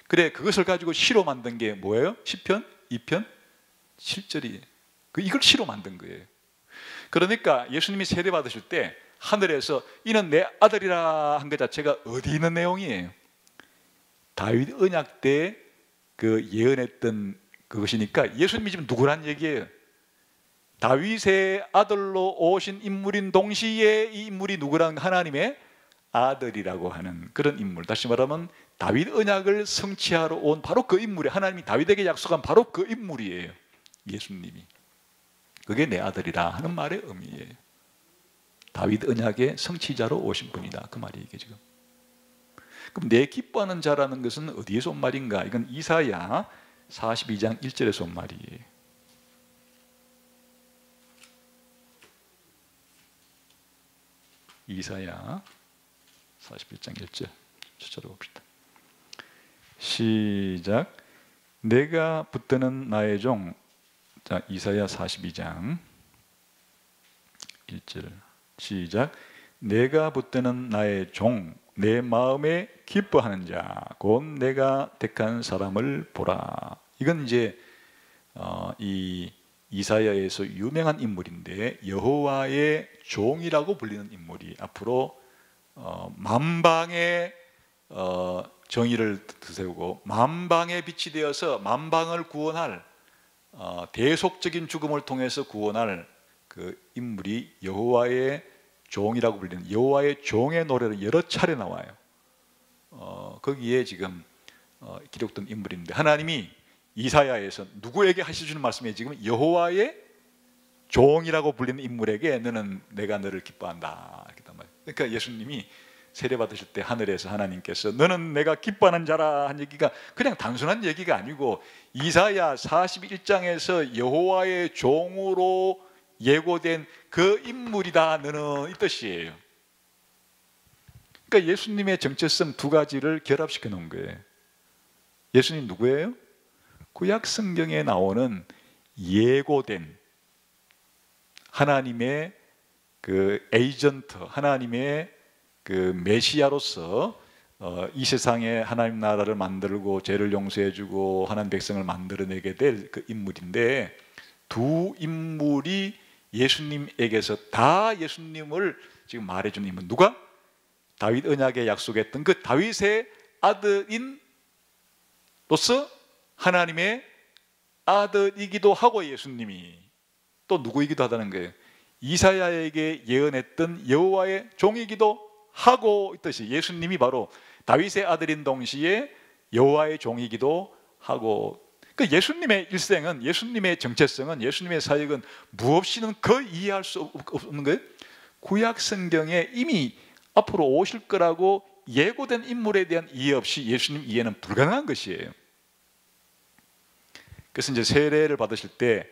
그래, 그것을 가지고 시로 만든 게 뭐예요? 시편 2편 7절이 이걸 시로 만든 거예요. 그러니까 예수님이 세례 받으실 때 하늘에서 이는 내 아들이라 한 것 자체가 어디 있는 내용이에요? 다윗 언약 때 그 예언했던 그것이니까 예수님이 지금 누구란 얘기예요? 다윗의 아들로 오신 인물인 동시에 이 인물이 누구란? 하나님의 아들이라고 하는 그런 인물. 다시 말하면 다윗 언약을 성취하러 온 바로 그 인물이, 하나님이 다윗에게 약속한 바로 그 인물이에요. 예수님이. 그게 내 아들이라 하는 말의 의미예요. 다윗 언약의 성취자로 오신 분이다 그 말이 이게 지금. 그럼 내 기뻐하는 자라는 것은 어디에서 온 말인가? 이건 이사야 42장 1절에서 온 말이에요. 이사야 41장 1절 찾아봅시다. 시작. 내가 붙드는 나의 종. 자, 이사야 42장 1절 시작. 내가 붙드는 나의 종, 내 마음에 기뻐하는 자, 곧 내가 택한 사람을 보라. 이건 이제 이 이사야에서 유명한 인물인데 여호와의 종이라고 불리는 인물이 앞으로 만방의 정의를 드세우고 만방의 빛이 되어서 만방을 구원할 대속적인 죽음을 통해서 구원할 그 인물이 여호와의 종이라고 불리는 여호와의 종의 노래를 여러 차례 나와요. 거기에 지금 기록된 인물인데, 하나님이 이사야에서 누구에게 하시는 말씀에 지금 여호와의 종이라고 불리는 인물에게 너는 내가 너를 기뻐한다. 그러니까 예수님이 세례 받으실 때 하늘에서 하나님께서 너는 내가 기뻐하는 자라 한 얘기가 그냥 단순한 얘기가 아니고 이사야 41장에서 여호와의 종으로 예고된 그 인물이다 너는, 이 뜻이에요. 그러니까 예수님의 정체성 두 가지를 결합시켜 놓은 거예요. 예수님 누구예요? 구약 성경에 나오는 예고된 하나님의 그 에이전트, 하나님의 그 메시아로서 이 세상에 하나님 나라를 만들고 죄를 용서해주고 하나님 백성을 만들어내게 될 그 인물인데, 두 인물이 예수님에게서 다 예수님을 지금 말해주는 인물, 누가? 다윗 언약에 약속했던 그 다윗의 아들인 로서 하나님의 아들이기도 하고, 예수님이 또 누구이기도 하다는 거예요. 이사야에게 예언했던 여호와의 종이기도 하고, 이 뜻이 예수님이 바로 다윗의 아들인 동시에 여호와의 종이기도 하고. 그 예수님의 일생은, 예수님의 정체성은, 예수님의 사역은 무엇이는 거의 이해할 수 없는 거예요. 구약 성경에 이미 앞으로 오실 거라고 예고된 인물에 대한 이해 없이 예수님 이해는 불가능한 것이에요. 그래서 이제 세례를 받으실 때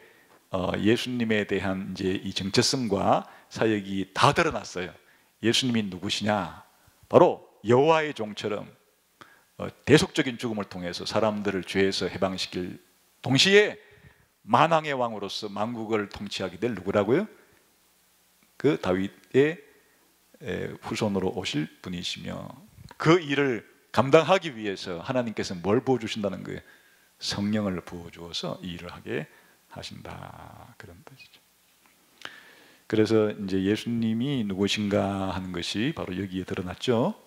예수님에 대한 이제 이 정체성과 사역이 다 드러났어요. 예수님이 누구시냐? 바로 여호와의 종처럼 대속적인 죽음을 통해서 사람들을 죄에서 해방시킬, 동시에 만왕의 왕으로서 만국을 통치하게 될 누구라고요? 그 다윗의 후손으로 오실 분이시며, 그 일을 감당하기 위해서 하나님께서 뭘 부어주신다는 거예요? 성령을 부어주어서 이 일을 하게 하신다, 그런 뜻이죠. 그래서 이제 예수님이 누구신가 하는 것이 바로 여기에 드러났죠.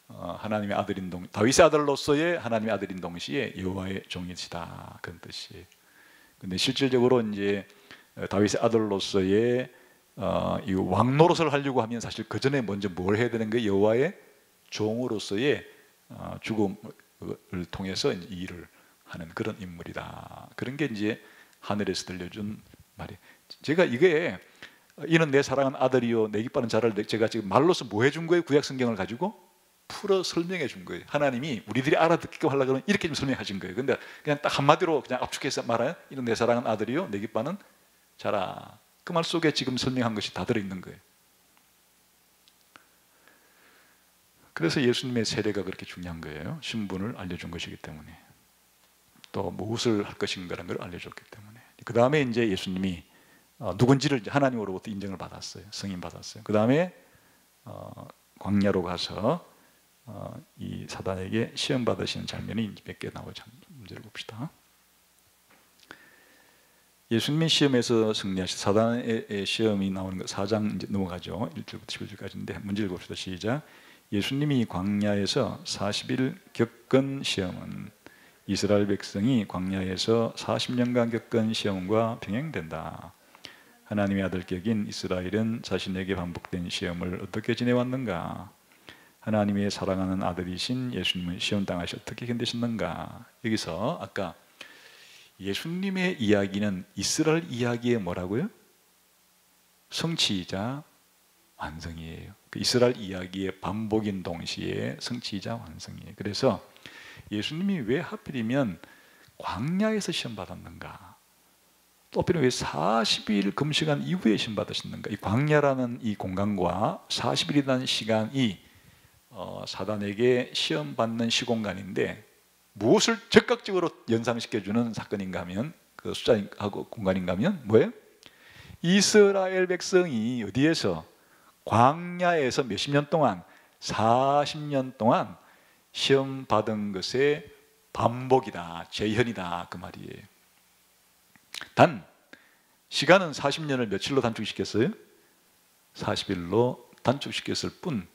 하나님의 아들인 다윗의 아들로서의 하나님의 아들인 동시에 여호와의 종이시다, 그런 뜻이에요. 근데 실질적으로 이제 다윗의 아들로서의 이 왕 노릇을 하려고 하면 사실 그 전에 먼저 뭘 해야 되는 거예요? 여호와의 종으로서의 죽음을 통해서 이 일을 하는 그런 인물이다. 그런 게 이제 하늘에서 들려준 말이에요. 제가 이게 이는 내 사랑하는 아들이요 내 기뻐하는 자를 제가 지금 말로서 뭐 해준 거예요? 구약 성경을 가지고 풀어 설명해 준 거예요. 하나님이 우리들이 알아듣게끔 하려고 하면 이렇게 좀 설명하신 거예요. 근데 그냥 딱 한마디로 그냥 압축해서 말해요. 이는 내 사랑하는 아들이요 내 기뻐하는 자라. 그 말 속에 지금 설명한 것이 다 들어있는 거예요. 그래서 예수님의 세례가 그렇게 중요한 거예요. 신분을 알려준 것이기 때문에, 또 무엇을 할 것인가라는 걸 알려줬기 때문에. 그 다음에 이제 예수님이 누군지를 하나님으로부터 인정을 받았어요. 승인 받았어요. 그 다음에 광야로 가서 이 사단에게 시험 받으시는 장면이 몇 개 나오죠. 문제를 봅시다. 예수님의 시험에서 승리하신 사단의 시험이 나오는 거 4장 이제 넘어가죠. 1절부터 11절까지인데 문제를 봅시다. 시작. 예수님이 광야에서 40일 겪은 시험은 이스라엘 백성이 광야에서 40년간 겪은 시험과 병행된다. 하나님의 아들 격인 이스라엘은 자신에게 반복된 시험을 어떻게 지내왔는가? 하나님의 사랑하는 아들이신 예수님은 시험 당하시 어떻게 견디셨는가? 여기서 아까 예수님의 이야기는 이스라엘 이야기의 뭐라고요? 성취이자 완성이에요. 그 이스라엘 이야기의 반복인 동시에 성취이자 완성이에요. 그래서 예수님이 왜 하필이면 광야에서 시험 받았는가? 또 하필이면 왜 40일 금식한 이후에 시험 받으셨는가? 이 광야라는 이 공간과 40일이라는 시간이 사단에게 시험 받는 시공간인데, 무엇을 적극적으로 연상시켜주는 사건인가 하면, 그 숫자하고 공간인가 하면 뭐예요? 이스라엘 백성이 어디에서? 광야에서 몇십 년 동안, 40년 동안 시험 받은 것의 반복이다, 재현이다, 그 말이에요. 단 시간은 40년을 며칠로 단축시켰어요? 40일로 단축시켰을 뿐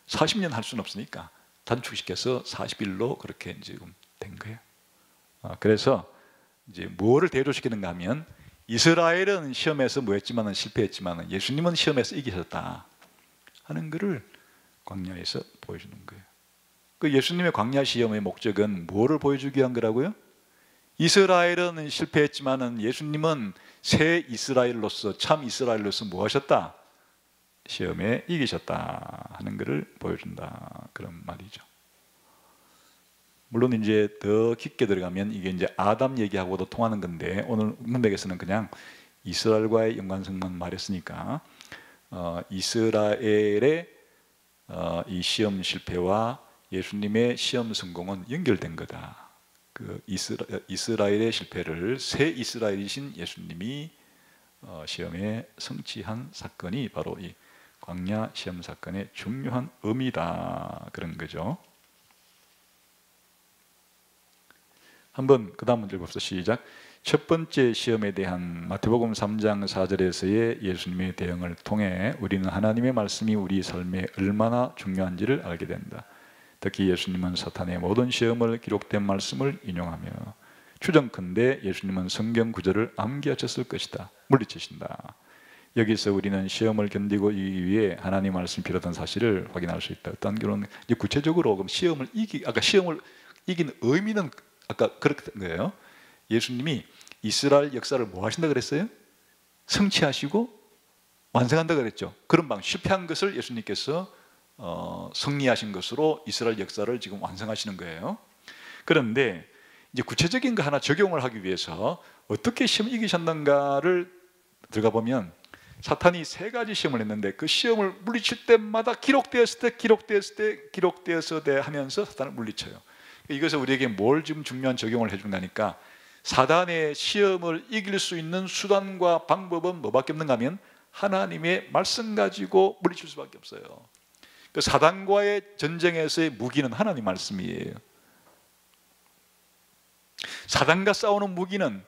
40년 할 수는 없으니까 단축시켜서 40일로 그렇게 지금 된 거예요. 그래서 이제 뭐를 대조시키는가 하면 이스라엘은 시험에서 뭐했지만은 실패했지만은 예수님은 시험에서 이기셨다 하는 것을 광야에서 보여주는 거예요. 그 예수님의 광야 시험의 목적은 뭐를 보여주기 위한 거라고요? 이스라엘은 실패했지만은 예수님은 새 이스라엘로서, 참 이스라엘로서 뭐 하셨다? 시험에 이기셨다 하는 것을 보여준다, 그런 말이죠. 물론 이제 더 깊게 들어가면 이게 이제 아담 얘기하고도 통하는 건데, 오늘 문맥에서는 그냥 이스라엘과의 연관성만 말했으니까 이스라엘의 이 시험 실패와 예수님의 시험 성공은 연결된 거다. 그 이스라엘의 실패를 새 이스라엘이신 예수님이 시험에 성취한 사건이 바로 이 광야 시험 사건의 중요한 의미다, 그런 거죠. 한번 그 다음 문제 봅시다. 시작. 첫 번째 시험에 대한 마태복음 3장 4절에서의 예수님의 대응을 통해 우리는 하나님의 말씀이 우리 삶에 얼마나 중요한지를 알게 된다. 특히 예수님은 사탄의 모든 시험을 기록된 말씀을 인용하며 추정컨대 예수님은 성경 구절을 암기하셨을 것이다, 물리치신다. 여기서 우리는 시험을 견디고 이기기 위해 하나님 말씀이 필요하다는 사실을 확인할 수 있다. 어떤 결론은 구체적으로 그럼 시험을 이기는 의미는 아까 그렇게 된 거예요. 예수님이 이스라엘 역사를 뭐 하신다 그랬어요? 성취하시고 완성한다 그랬죠. 그런 실패한 것을 예수님께서 승리하신 것으로 이스라엘 역사를 지금 완성하시는 거예요. 그런데 이제 구체적인 거 하나 적용을 하기 위해서 어떻게 시험을 이기셨는가를 들어가 보면 사탄이 3가지 시험을 했는데 그 시험을 물리칠 때마다 기록되었을 때 하면서 사탄을 물리쳐요. 이것은 우리에게 뭘 지금 중요한 적용을 해준다니까, 사단의 시험을 이길 수 있는 수단과 방법은 뭐밖에 없는가 하면 하나님의 말씀 가지고 물리칠 수밖에 없어요. 그 사단과의 전쟁에서의 무기는 하나님 말씀이에요. 사단과 싸우는 무기는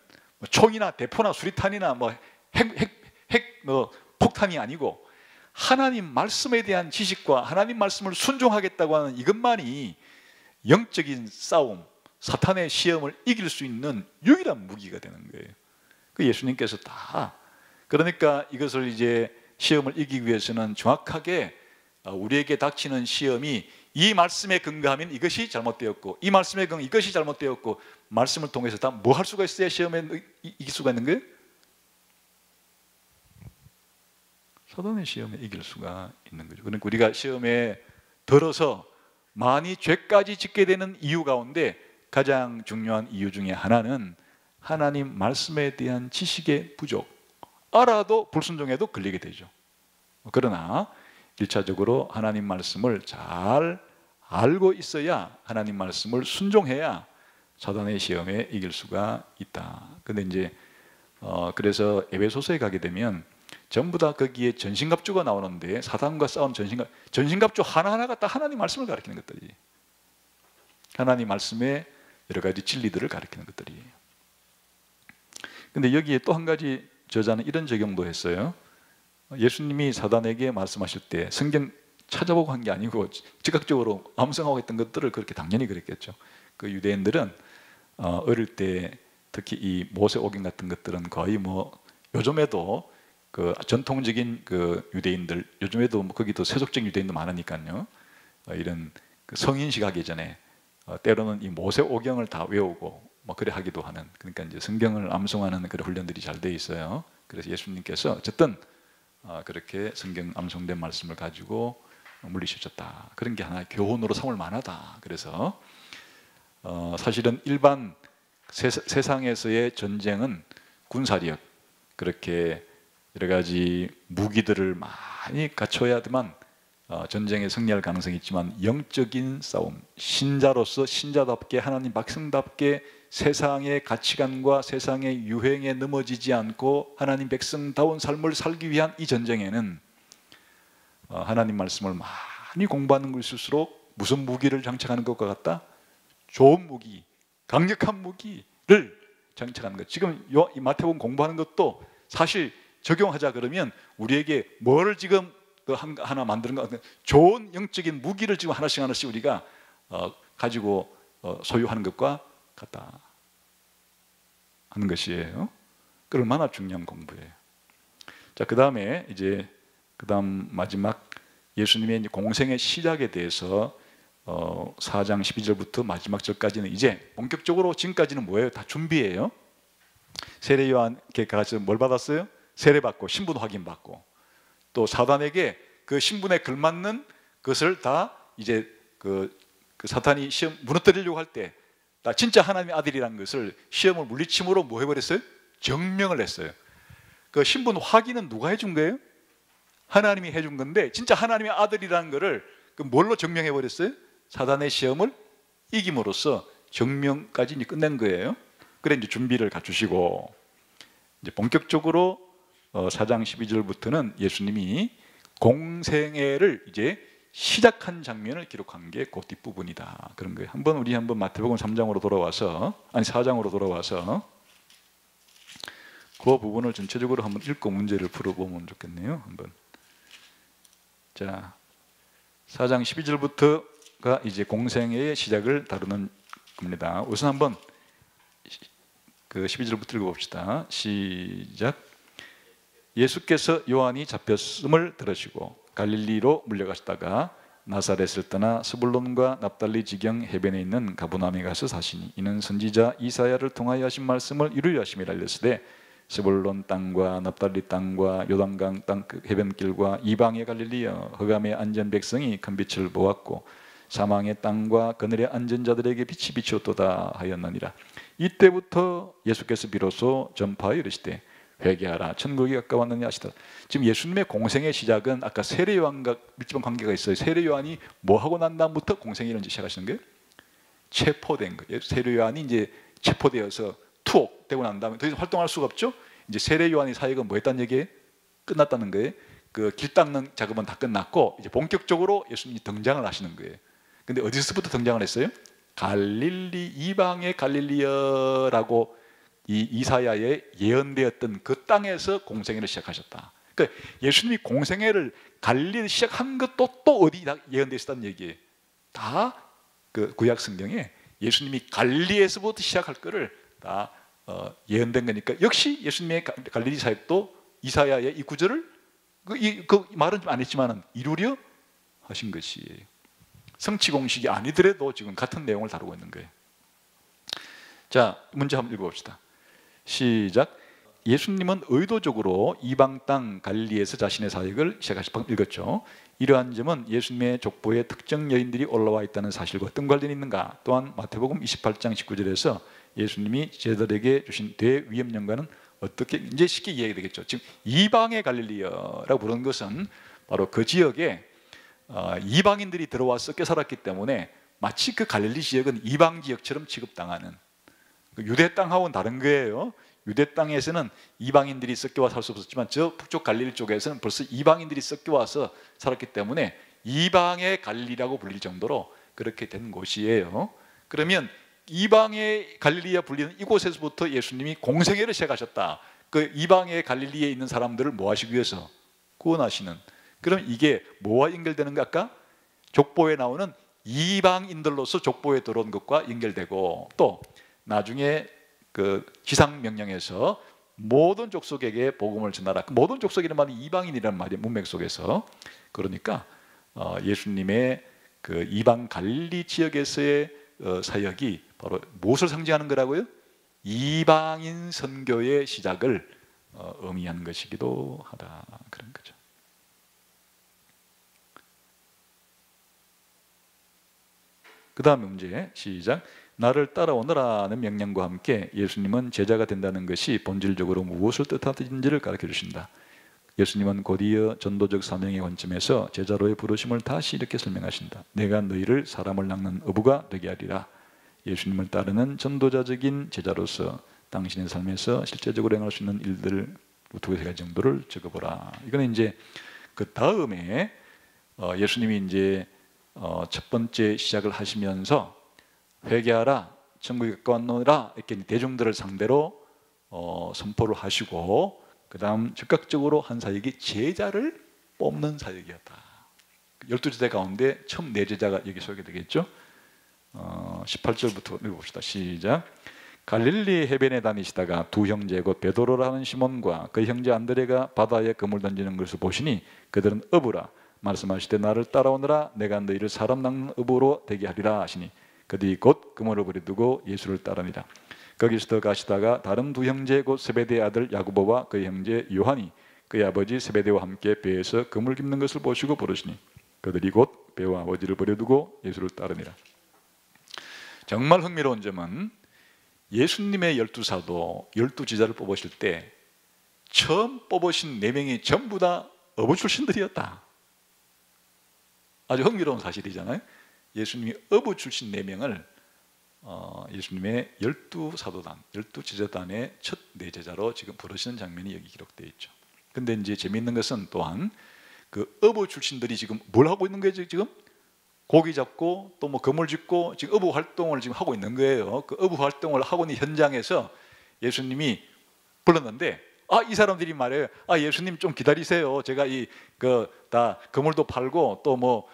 총이나 대포나 수리탄이나 폭탄이 아니고 하나님 말씀에 대한 지식과 하나님 말씀을 순종하겠다고 하는 이것만이 영적인 싸움, 사탄의 시험을 이길 수 있는 유일한 무기가 되는 거예요. 그 예수님께서 다, 그러니까 이것을 이제 시험을 이기기 위해서는 정확하게 우리에게 닥치는 시험이 이 말씀에 근거하면 이것이 잘못되었고, 이 말씀에 근거 이것이 잘못되었고, 말씀을 통해서 다 뭐 할 수가 있어야 시험에 이길 수가 있는 거예요? 사단의 시험에 이길 수가 있는 거죠. 그러니까 우리가 시험에 들어서 많이 죄까지 짓게 되는 이유 가운데 가장 중요한 이유 중에 하나는 하나님 말씀에 대한 지식의 부족, 알아도 불순종해도 걸리게 되죠. 그러나 1차적으로 하나님 말씀을 잘 알고 있어야, 하나님 말씀을 순종해야 사단의 시험에 이길 수가 있다. 근데 이제 그래서 에베소서에 가게 되면 전부 다 거기에 전신갑주가 나오는데, 사단과 싸운 전신갑주 하나하나가 다 하나님 말씀을 가리키는 것들이, 하나님 말씀의 여러 가지 진리들을 가리키는 것들이에요. 근데 여기에 또 한 가지 저자는 이런 적용도 했어요. 예수님이 사단에게 말씀하실 때 성경 찾아보고 한 게 아니고 즉각적으로 암송하고 있던 것들을 그렇게 당연히 그랬겠죠. 그 유대인들은 어릴 때 특히 이 모세오경 같은 것들은 거의 요즘에도 그 전통적인 그 유대인들, 요즘에도 거기도 세속적 유대인도 많으니까요. 이런 그 성인식 하기 전에 때로는 이 모세오경을 다 외우고 그래 하기도 하는, 그러니까 이제 성경을 암송하는 그런 훈련들이 잘 돼 있어요. 그래서 예수님께서 어쨌든 그렇게 성경 암송된 말씀을 가지고 물리치셨다, 그런 게 하나의 교훈으로 삼을 만하다. 그래서 사실은 일반 세상에서의 전쟁은 군사력, 그렇게 여러 가지 무기들을 많이 갖춰야지만 전쟁에 승리할 가능성이 있지만, 영적인 싸움, 신자로서 신자답게 하나님 백성답게 세상의 가치관과 세상의 유행에 넘어지지 않고 하나님 백성다운 삶을 살기 위한 이 전쟁에는 하나님 말씀을 많이 공부하는 것일수록 무슨 무기를 장착하는 것과 같다? 좋은 무기, 강력한 무기를 장착하는 것. 지금 이 마태복음 공부하는 것도 사실 적용하자 그러면 우리에게 뭐를 지금 하나 만드는 것 같은 좋은 영적인 무기를 지금 하나씩 우리가 가지고 소유하는 것과 같다 하는 것이에요. 그 얼마나 중요한 공부예요. 자, 그 다음에 이제 마지막 예수님의 이제 공생의 시작에 대해서 4장 12절부터 마지막 절까지는 이제 본격적으로 지금까지는 뭐예요? 다 준비예요. 세례 요한께 가서 뭘 받았어요? 세례 받고 신분 확인 받고, 또 사단에게 그 신분에 걸맞는 것을 다 이제 그 사탄이 시험 무너뜨리려고 할 때 나 진짜 하나님의 아들이라는 것을 시험을 물리침으로 뭐 해버렸어요? 증명을 했어요. 그 신분 확인은 누가 해준 거예요? 하나님이 해준 건데, 진짜 하나님의 아들이라는 것을 뭘로 증명해버렸어요? 사단의 시험을 이김으로써 증명까지 이제 끝낸 거예요. 그래 이제 준비를 갖추시고, 이제 본격적으로 4장 12절부터는 예수님이 공생애를 이제 시작한 장면을 기록한 게 그 뒷부분이다, 그런 거예요. 우리 한번 마태복음 3장으로 돌아와서, 4장으로 돌아와서 그 부분을 전체적으로 한번 읽고 문제를 풀어보면 좋겠네요. 한번. 자, 4장 12절부터가 이제 공생애의 시작을 다루는 겁니다. 우선 한번 그 12절부터 읽어봅시다. 시작. 예수께서 요한이 잡혔음을 들으시고 갈릴리로 물려가시다가 나사렛을 떠나 스불론과 납달리 지경 해변에 있는 가브나움에 가서 사시니, 이는 선지자 이사야를 통하여 하신 말씀을 이루려 하심이라. 알렸으되 스불론 땅과 납달리 땅과 요단강 땅 해변길과 이방의 갈릴리여, 흑암에 앉은 백성이 큰 빛을 보았고 사망의 땅과 그늘에 앉은 자들에게 빛이 비추었도다 하였느니라. 이때부터 예수께서 비로소 전파하여 이르시되 회개하라, 천국이 가까웠느니 하시더라. 지금 예수님의 공생의 시작은 아까 세례 요한과 밀접한 관계가 있어요. 세례 요한이 뭐 하고 난 다음부터 공생애를 시작하시는 거예요? 체포된 거예요. 세례 요한이 이제 체포되어서 투옥되고 난 다음에 더 이상 활동할 수가 없죠. 이제 세례 요한의 사역은 뭐 했다는 얘기예요? 끝났다는 거예요. 그 길 닦는 작업은 다 끝났고 이제 본격적으로 예수님이 등장을 하시는 거예요. 근데 어디서부터 등장을 했어요? 갈릴리, 이방의 갈릴리여라고 이 이사야에 예언되었던 그 땅에서 공생애를 시작하셨다. 그러니까 예수님이 공생애를 갈릴리에서 시작한 것도 또 어디 예언되어 있다는 얘기예요. 다 그 구약 성경에 예수님이 갈릴리에서부터 시작할 거를 다 예언된 거니까, 역시 예수님의 갈릴리 사역도 이사야의 이 구절을 그 말은 좀 안 했지만은 이루려 하신 것이에요. 성취 공식이 아니더라도 지금 같은 내용을 다루고 있는 거예요. 자, 문제 한번 읽어봅시다. 시작. 예수님은 의도적으로 이방 땅 갈릴리에서 자신의 사역을 시작하신, 방금 읽었죠. 이러한 점은 예수님의 족보에 특정 여인들이 올라와 있다는 사실과 어떤 관련이 있는가? 또한 마태복음 28장 19절에서 예수님이 제자들에게 주신 대위험령과는 어떻게, 이제 쉽게 이해되겠죠. 지금 이방의 갈릴리라고 부르는 것은 바로 그 지역에 이방인들이 들어와서 꽤 살았기 때문에 마치 그 갈릴리 지역은 이방 지역처럼 취급당하는, 유대 땅하고는 다른 거예요. 유대 땅에서는 이방인들이 섞여와 살 수 없었지만 저 북쪽 갈릴리 쪽에서는 벌써 이방인들이 섞여와서 살았기 때문에 이방의 갈릴리라고 불릴 정도로 그렇게 된 곳이에요. 그러면 이방의 갈릴리라 불리는 이곳에서부터 예수님이 공생애를 시작하셨다. 그 이방의 갈릴리에 있는 사람들을 뭐 하시기 위해서? 구원하시는. 그럼 이게 뭐와 연결되는가? 아까 족보에 나오는 이방인들로서 족보에 들어온 것과 연결되고, 또 나중에 그 지상명령에서 모든 족속에게 복음을 전하라. 모든 족속이라는 말이 이방인이라는 말이에요, 문맥 속에서. 그러니까 예수님의 그 이방 갈릴리 지역에서의 사역이 바로 무엇을 상징하는 거라고요? 이방인 선교의 시작을 의미하는 것이기도 하다, 그런 거죠. 그 다음에 문제 시작. 나를 따라오너라는 명령과 함께 예수님은 제자가 된다는 것이 본질적으로 무엇을 뜻하는지를 가르쳐 주신다. 예수님은 곧이어 전도적 사명의 관점에서 제자로의 부르심을 다시 이렇게 설명하신다. 내가 너희를 사람을 낚는 어부가 되게 하리라. 예수님을 따르는 전도자적인 제자로서 당신의 삶에서 실제적으로 행할 수 있는 일들을 두 가지 정도를 적어보라. 이거는 이제 그 다음에 예수님이 이제 첫 번째 시작을 하시면서 회개하라, 천국이 가까웠노라 이렇게 대중들을 상대로 선포를 하시고, 그 다음 즉각적으로 한 사역이 제자를 뽑는 사역이었다. 12제자 가운데 처음 4제자가 여기 소개되겠죠. 18절부터 읽어봅시다. 시작. 갈릴리 해변에 다니시다가 두 형제 곧 베드로라는 시몬과 그 형제 안드레가 바다에 그물 던지는 것을 보시니 그들은 어부라 말씀하시되 나를 따라오너라 내가 너희를 사람 낚는 어부로 되게 하리라 하시니 그들이 곧 그물을 버려두고 예수를 따르니라. 거기서 더 가시다가 다른 두 형제 곧 세베대의 아들 야고보와 그의 형제 요한이 그의 아버지 세베대와 함께 배에서 그물 깁는 것을 보시고 부르시니 그들이 곧 배와 아버지를 버려두고 예수를 따르니라. 정말 흥미로운 점은 예수님의 12사도 12제자를 뽑으실 때 처음 뽑으신 4명이 전부 다 어부 출신들이었다. 아주 흥미로운 사실이잖아요. 예수님이 어부 출신 4명을 예수님의 12사도단, 12제자단의 첫 4제자로 지금 부르시는 장면이 여기 기록되어 있죠. 근데 이제 재미있는 것은 또한 그 어부 출신들이 지금 뭘 하고 있는 거예요? 지금 고기 잡고 또 뭐 그물 짓고 지금 어부 활동을 지금 하고 있는 거예요. 그 어부 활동을 하고 있는 현장에서 예수님이 불렀는데 이 사람들이 말해요. 예수님 좀 기다리세요. 제가 다 그물도 팔고 또 뭐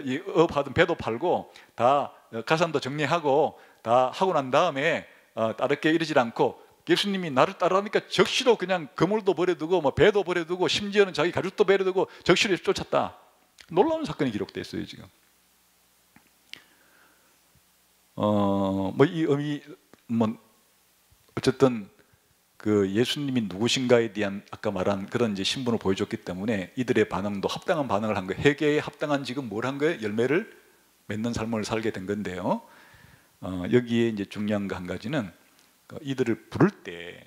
이 업하던 배도 팔고 다 가산도 정리하고 다 하고 난 다음에 따르게 이러질 않고 예수님이 나를 따라하니까 적시로 그냥 그물도 버려두고 뭐 배도 버려두고 심지어는 자기 가족도 버려두고 적시로 쫓았다. 놀라운 사건이 기록되어 있어요 지금. 이 의미 어쨌든 그 예수님이 누구신가에 대한 아까 말한 그런 이제 신분을 보여줬기 때문에 이들의 반응도 합당한 반응을 한 거예요. 회개에 합당한 지금 뭘 한 거예요? 열매를 맺는 삶을 살게 된 건데요. 여기에 이제 중요한 거 한 가지는 이들을 부를 때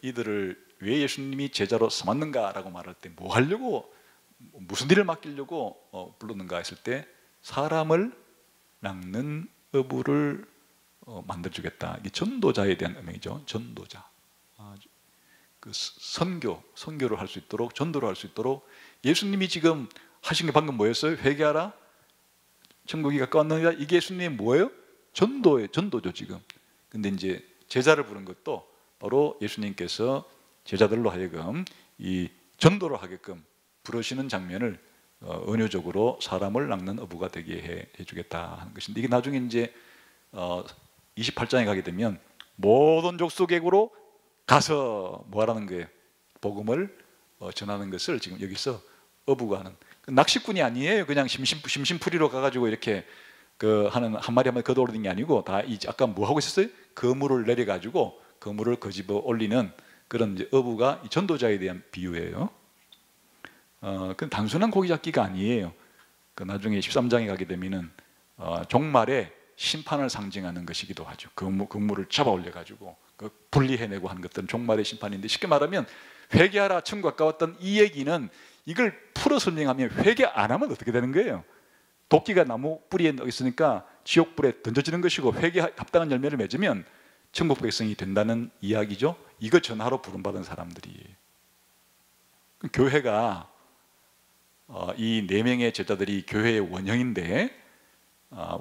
이들을 왜 예수님이 제자로 삼았는가라고 말할 때 뭐 하려고 무슨 일을 맡기려고 불렀는가 했을 때 사람을 낚는 어부를 만들어주겠다. 이게 전도자에 대한 의미죠. 전도자. 그 선교를 할 수 있도록 전도를 할 수 있도록 예수님이 지금 하신 게 방금 뭐였어요? 회개하라. 천국이 가까웠느니라. 이게 예수님이 뭐예요? 전도예요. 전도죠 지금. 근데 이제 제자를 부른 것도 바로 예수님께서 제자들로 하여금 이 전도를 하게끔 부르시는 장면을 은유적으로 사람을 낚는 어부가 되게 해주겠다 하는 것인데 이게 나중에 이제 28장에 가게 되면 모든 족속에게로 가서 뭐 하라는 거예요? 복음을 전하는 것을 지금 여기서 어부가 하는 낚시꾼이 아니에요. 그냥 심심풀이로 가가지고 이렇게 하는 한 마리 걷어올리는 게 아니고 다 아까 뭐 하고 있었어요? 그물을 내려가지고 그물을 거집어 올리는 그런 이제 어부가 전도자에 대한 비유예요. 그 단순한 고기 잡기가 아니에요. 나중에 13장에 가게 되면은 종말에 심판을 상징하는 것이기도 하죠. 그물을 잡아 올려가지고 분리해내고 하는 것들은 종말의 심판인데 쉽게 말하면 회개하라 천국 가까웠던 이 얘기는 이걸 풀어 설명하면 회개 안 하면 어떻게 되는 거예요? 도끼가 나무 뿌리에 있으니까 지옥불에 던져지는 것이고 회개에 합당한 열매를 맺으면 천국 백성이 된다는 이야기죠. 이거 전하러 부름받은 사람들이에요. 교회가 이 4명의 제자들이 교회의 원형인데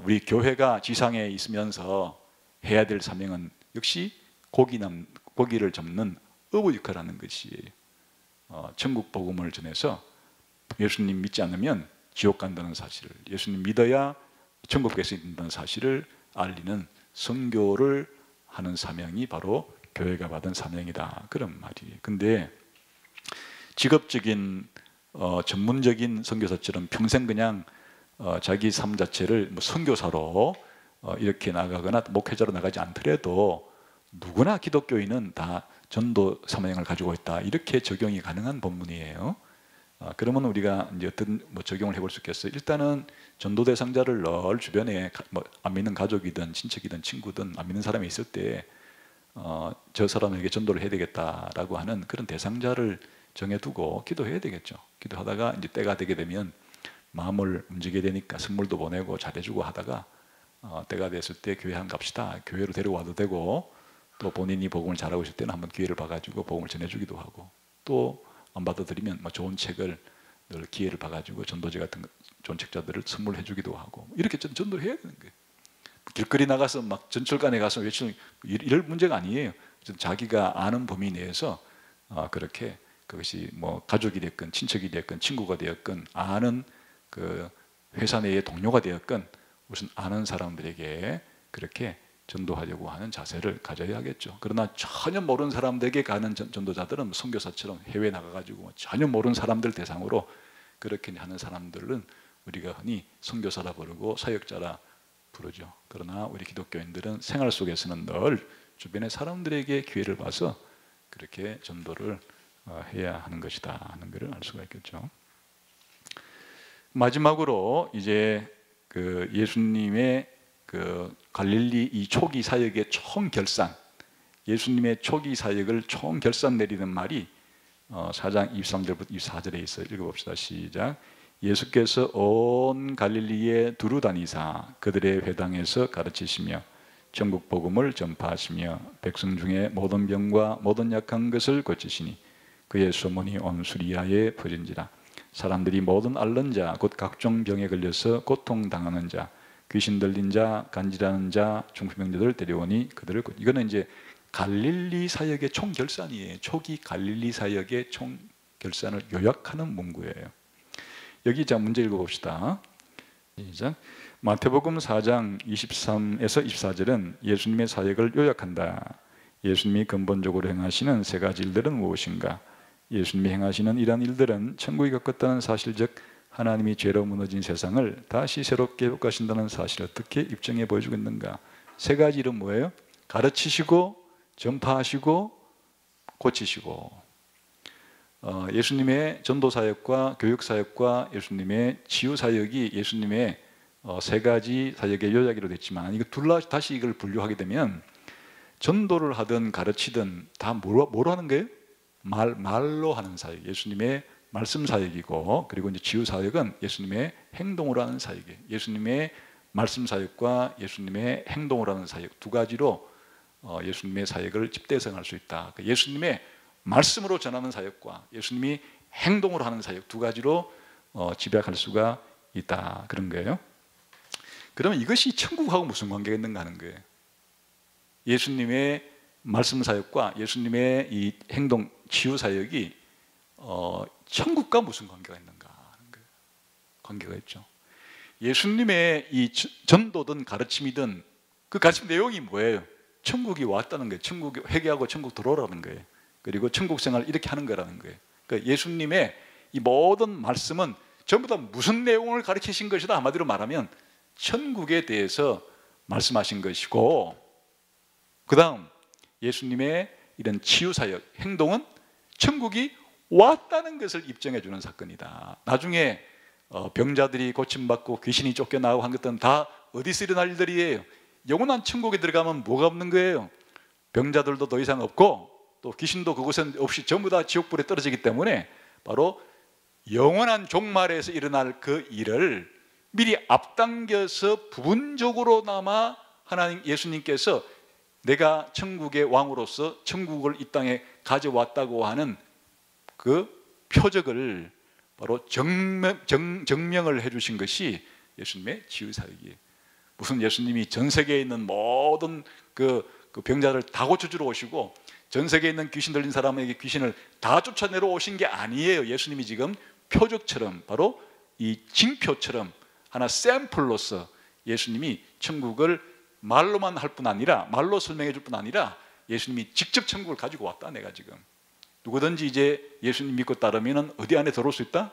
우리 교회가 지상에 있으면서 해야 될 사명은 역시 고기를 잡는 어부 역할을 하는 것이에요. 천국 복음을 전해서 예수님 믿지 않으면 지옥 간다는 사실을, 예수님 믿어야 천국 백성이 된다는 사실을 알리는 선교를 하는 사명이 바로 교회가 받은 사명이다, 그런 말이에요. 근데 직업적인 전문적인 선교사처럼 평생 그냥 자기 삶 자체를 뭐 선교사로 이렇게 나가거나 목회자로 나가지 않더라도 누구나 기독교인은 다 전도 사명을 가지고 있다, 이렇게 적용이 가능한 본문이에요. 그러면 우리가 이제 어떤 적용을 해볼 수 있겠어요? 일단은 전도 대상자를 늘 주변에 안 믿는 가족이든 친척이든 친구든 안 믿는 사람이 있을 때 저 사람에게 전도를 해야 되겠다라고 하는 그런 대상자를 정해두고 기도해야 되겠죠. 기도하다가 이제 때가 되게 되면 마음을 움직이게 되니까 선물도 보내고 잘해주고 하다가 때가 됐을 때 교회 한 갑시다, 교회로 데려와도 되고, 또 본인이 복음을 잘하고 있을 때는 한번 기회를 봐가지고 복음을 전해주기도 하고, 또 안 받아들이면 좋은 책을 늘 기회를 봐가지고 전도제 같은 좋은 책자들을 선물해주기도 하고, 이렇게 전도를 해야 되는 거예요. 길거리 나가서 막 전철관에 가서 외치는 이럴 문제가 아니에요. 자기가 아는 범위 내에서 그렇게 그것이 뭐 가족이 됐건 친척이 됐건 친구가 되었건 아는 그 회사 내의 동료가 되었건 무슨 아는 사람들에게 그렇게 전도하려고 하는 자세를 가져야 하겠죠. 그러나 전혀 모르는 사람들에게 가는 전도자들은 선교사처럼 해외에 나가가지고 전혀 모르는 사람들 대상으로 그렇게 하는 사람들은 우리가 흔히 선교사라 부르고 사역자라 부르죠. 그러나 우리 기독교인들은 생활 속에서는 늘 주변의 사람들에게 기회를 봐서 그렇게 전도를 해야 하는 것이다 하는 것을 알 수가 있겠죠. 마지막으로 이제 그 예수님의 그 갈릴리 이 초기 사역의 총결산, 예수님의 초기 사역을 총결산 내리는 말이 4장 23절부터 24절에 있어요. 읽어봅시다. 시작. 예수께서 온 갈릴리에 두루 다니사 그들의 회당에서 가르치시며 천국 복음을 전파하시며 백성 중에 모든 병과 모든 약한 것을 고치시니 그의 소문이 온 수리아에 퍼진지라. 사람들이 모든 앓는 자 곧 각종 병에 걸려서 고통당하는 자 귀신 들린 자 간질하는 자 중풍병자들을 데려오니 그들을 이거는 이제 갈릴리 사역의 총결산이에요. 초기 갈릴리 사역의 총결산을 요약하는 문구예요. 여기 자 문제 읽어봅시다. 시작. 마태복음 4장 23에서 24절은 예수님의 사역을 요약한다. 예수님이 근본적으로 행하시는 세 가지 일들은 무엇인가? 예수님이 행하시는 이러한 일들은 천국이 가깝다는 사실, 즉 하나님이 죄로 무너진 세상을 다시 새롭게 회복하신다는 사실을 어떻게 입증해 보여주고 있는가? 세 가지 일은 뭐예요? 가르치시고 전파하시고 고치시고. 예수님의 전도사역과 교육사역과 예수님의 치유사역이 예수님의 세 가지 사역의 요약으로 됐지만 이거 다시 이걸 분류하게 되면 전도를 하든 가르치든 다 뭐로 하는 거예요? 말로 하는 사역, 예수님의 말씀 사역이고, 그리고 이제 치유 사역은 예수님의 행동으로 하는 사역이에요. 예수님의 말씀 사역과 예수님의 행동으로 하는 사역 두 가지로 예수님의 사역을 집대성할 수 있다. 예수님의 말씀으로 전하는 사역과 예수님이 행동으로 하는 사역 두 가지로 집약할 수가 있다, 그런 거예요. 그러면 이것이 천국하고 무슨 관계가 있는가 하는 거예요. 예수님의 말씀 사역과 예수님의 이 행동 치유 사역이 천국과 무슨 관계가 있는가 하는 거예요. 관계가 있죠. 예수님의 이 전도든 가르침이든 그 가르침 내용이 뭐예요? 천국이 왔다는 거예요. 천국 회개하고 천국 들어오라는 거예요. 그리고 천국 생활 이렇게 하는 거라는 거예요. 그러니까 예수님의 이 모든 말씀은 전부 다 무슨 내용을 가르치신 것이다. 한마디로 말하면 천국에 대해서 말씀하신 것이고, 그 다음 예수님의 이런 치유사역 행동은 천국이 왔다는 것을 입증해 주는 사건이다. 나중에 병자들이 고침받고 귀신이 쫓겨나고 한 것들은 다 어디서 일어날 일들이에요? 영원한 천국에 들어가면 뭐가 없는 거예요? 병자들도 더 이상 없고 또 귀신도 그곳엔 없이 전부 다 지옥불에 떨어지기 때문에 바로 영원한 종말에서 일어날 그 일을 미리 앞당겨서 부분적으로나마 하나님 예수님께서 내가 천국의 왕으로서 천국을 이 땅에 가져왔다고 하는 그 표적을 바로 증명을 해주신 것이 예수님의 치유사역이에요. 무슨 예수님이 전 세계에 있는 모든 그 병자를 다 고쳐주러 오시고 전 세계에 있는 귀신 들린 사람에게 귀신을 다 쫓아내러 오신 게 아니에요. 예수님이 지금 표적처럼 바로 이 징표처럼 하나 샘플로서 예수님이 천국을 말로만 할 뿐 아니라 말로 설명해 줄 뿐 아니라 예수님이 직접 천국을 가지고 왔다. 내가 지금 누구든지 이제 예수님 믿고 따르면 어디 안에 들어올 수 있다?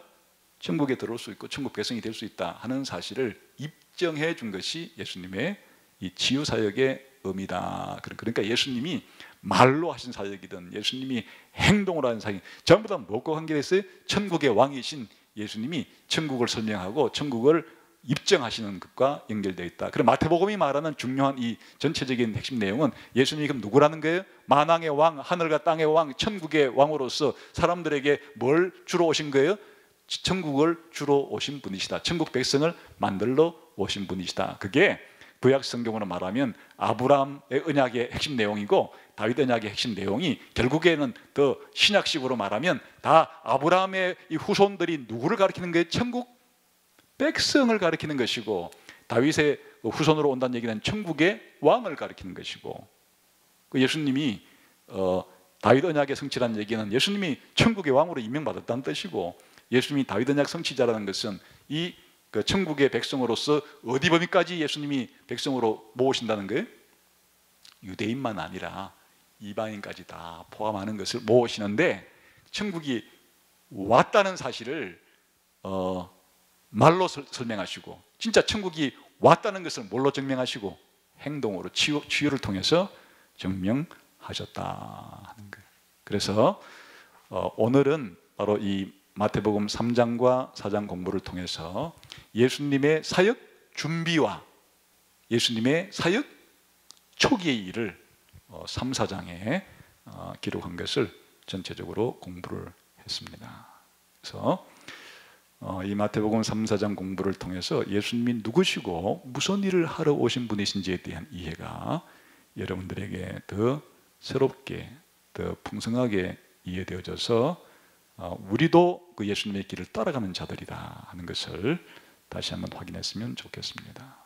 천국에 들어올 수 있고 천국 백성이 될 수 있다 하는 사실을 입증해 준 것이 예수님의 이 치유 사역의 의미다. 그러니까 예수님이 말로 하신 사역이든 예수님이 행동으로 하는 사역 전부 다 뭐과 관계가 있어요? 천국의 왕이신 예수님이 천국을 설명하고 천국을 입증하시는 것과 연결되어 있다. 그럼 마태복음이 말하는 중요한 이 전체적인 핵심 내용은 예수님이 그럼 누구라는 거예요? 만왕의 왕, 하늘과 땅의 왕, 천국의 왕으로서 사람들에게 뭘 주러 오신 거예요? 천국을 주러 오신 분이시다. 천국 백성을 만들러 오신 분이시다. 그게 구약 성경으로 말하면 아브라함의 언약의 핵심 내용이고 다윗 언약의 핵심 내용이 결국에는 더 신약식으로 말하면 다 아브라함의 이 후손들이 누구를 가리키는 거예요? 천국 백성을 가리키는 것이고 다윗의 후손으로 온다는 얘기는 천국의 왕을 가리키는 것이고 예수님이 다윗 언약의 성취라는 얘기는 예수님이 천국의 왕으로 임명받았다는 뜻이고 예수님이 다윗 언약 성취자라는 것은 이 천국의 백성으로서 어디 범위까지 예수님이 백성으로 모으신다는 거예요? 유대인만 아니라 이방인까지 다 포함하는 것을 모으시는데, 천국이 왔다는 사실을 말로 설명하시고, 진짜 천국이 왔다는 것을 뭘로 증명하시고, 행동으로 치유를 통해서 증명하셨다 하는 거예요. 그래서 오늘은 바로 이 마태복음 3장과 4장 공부를 통해서 예수님의 사역 준비와 예수님의 사역 초기의 일을 3, 4장에 기록한 것을 전체적으로 공부를 했습니다. 그래서 이 마태복음 3, 4장 공부를 통해서 예수님이 누구시고 무슨 일을 하러 오신 분이신지에 대한 이해가 여러분들에게 더 새롭게, 더 풍성하게 이해되어져서 우리도 그 예수님의 길을 따라가는 자들이다 하는 것을 다시 한번 확인했으면 좋겠습니다.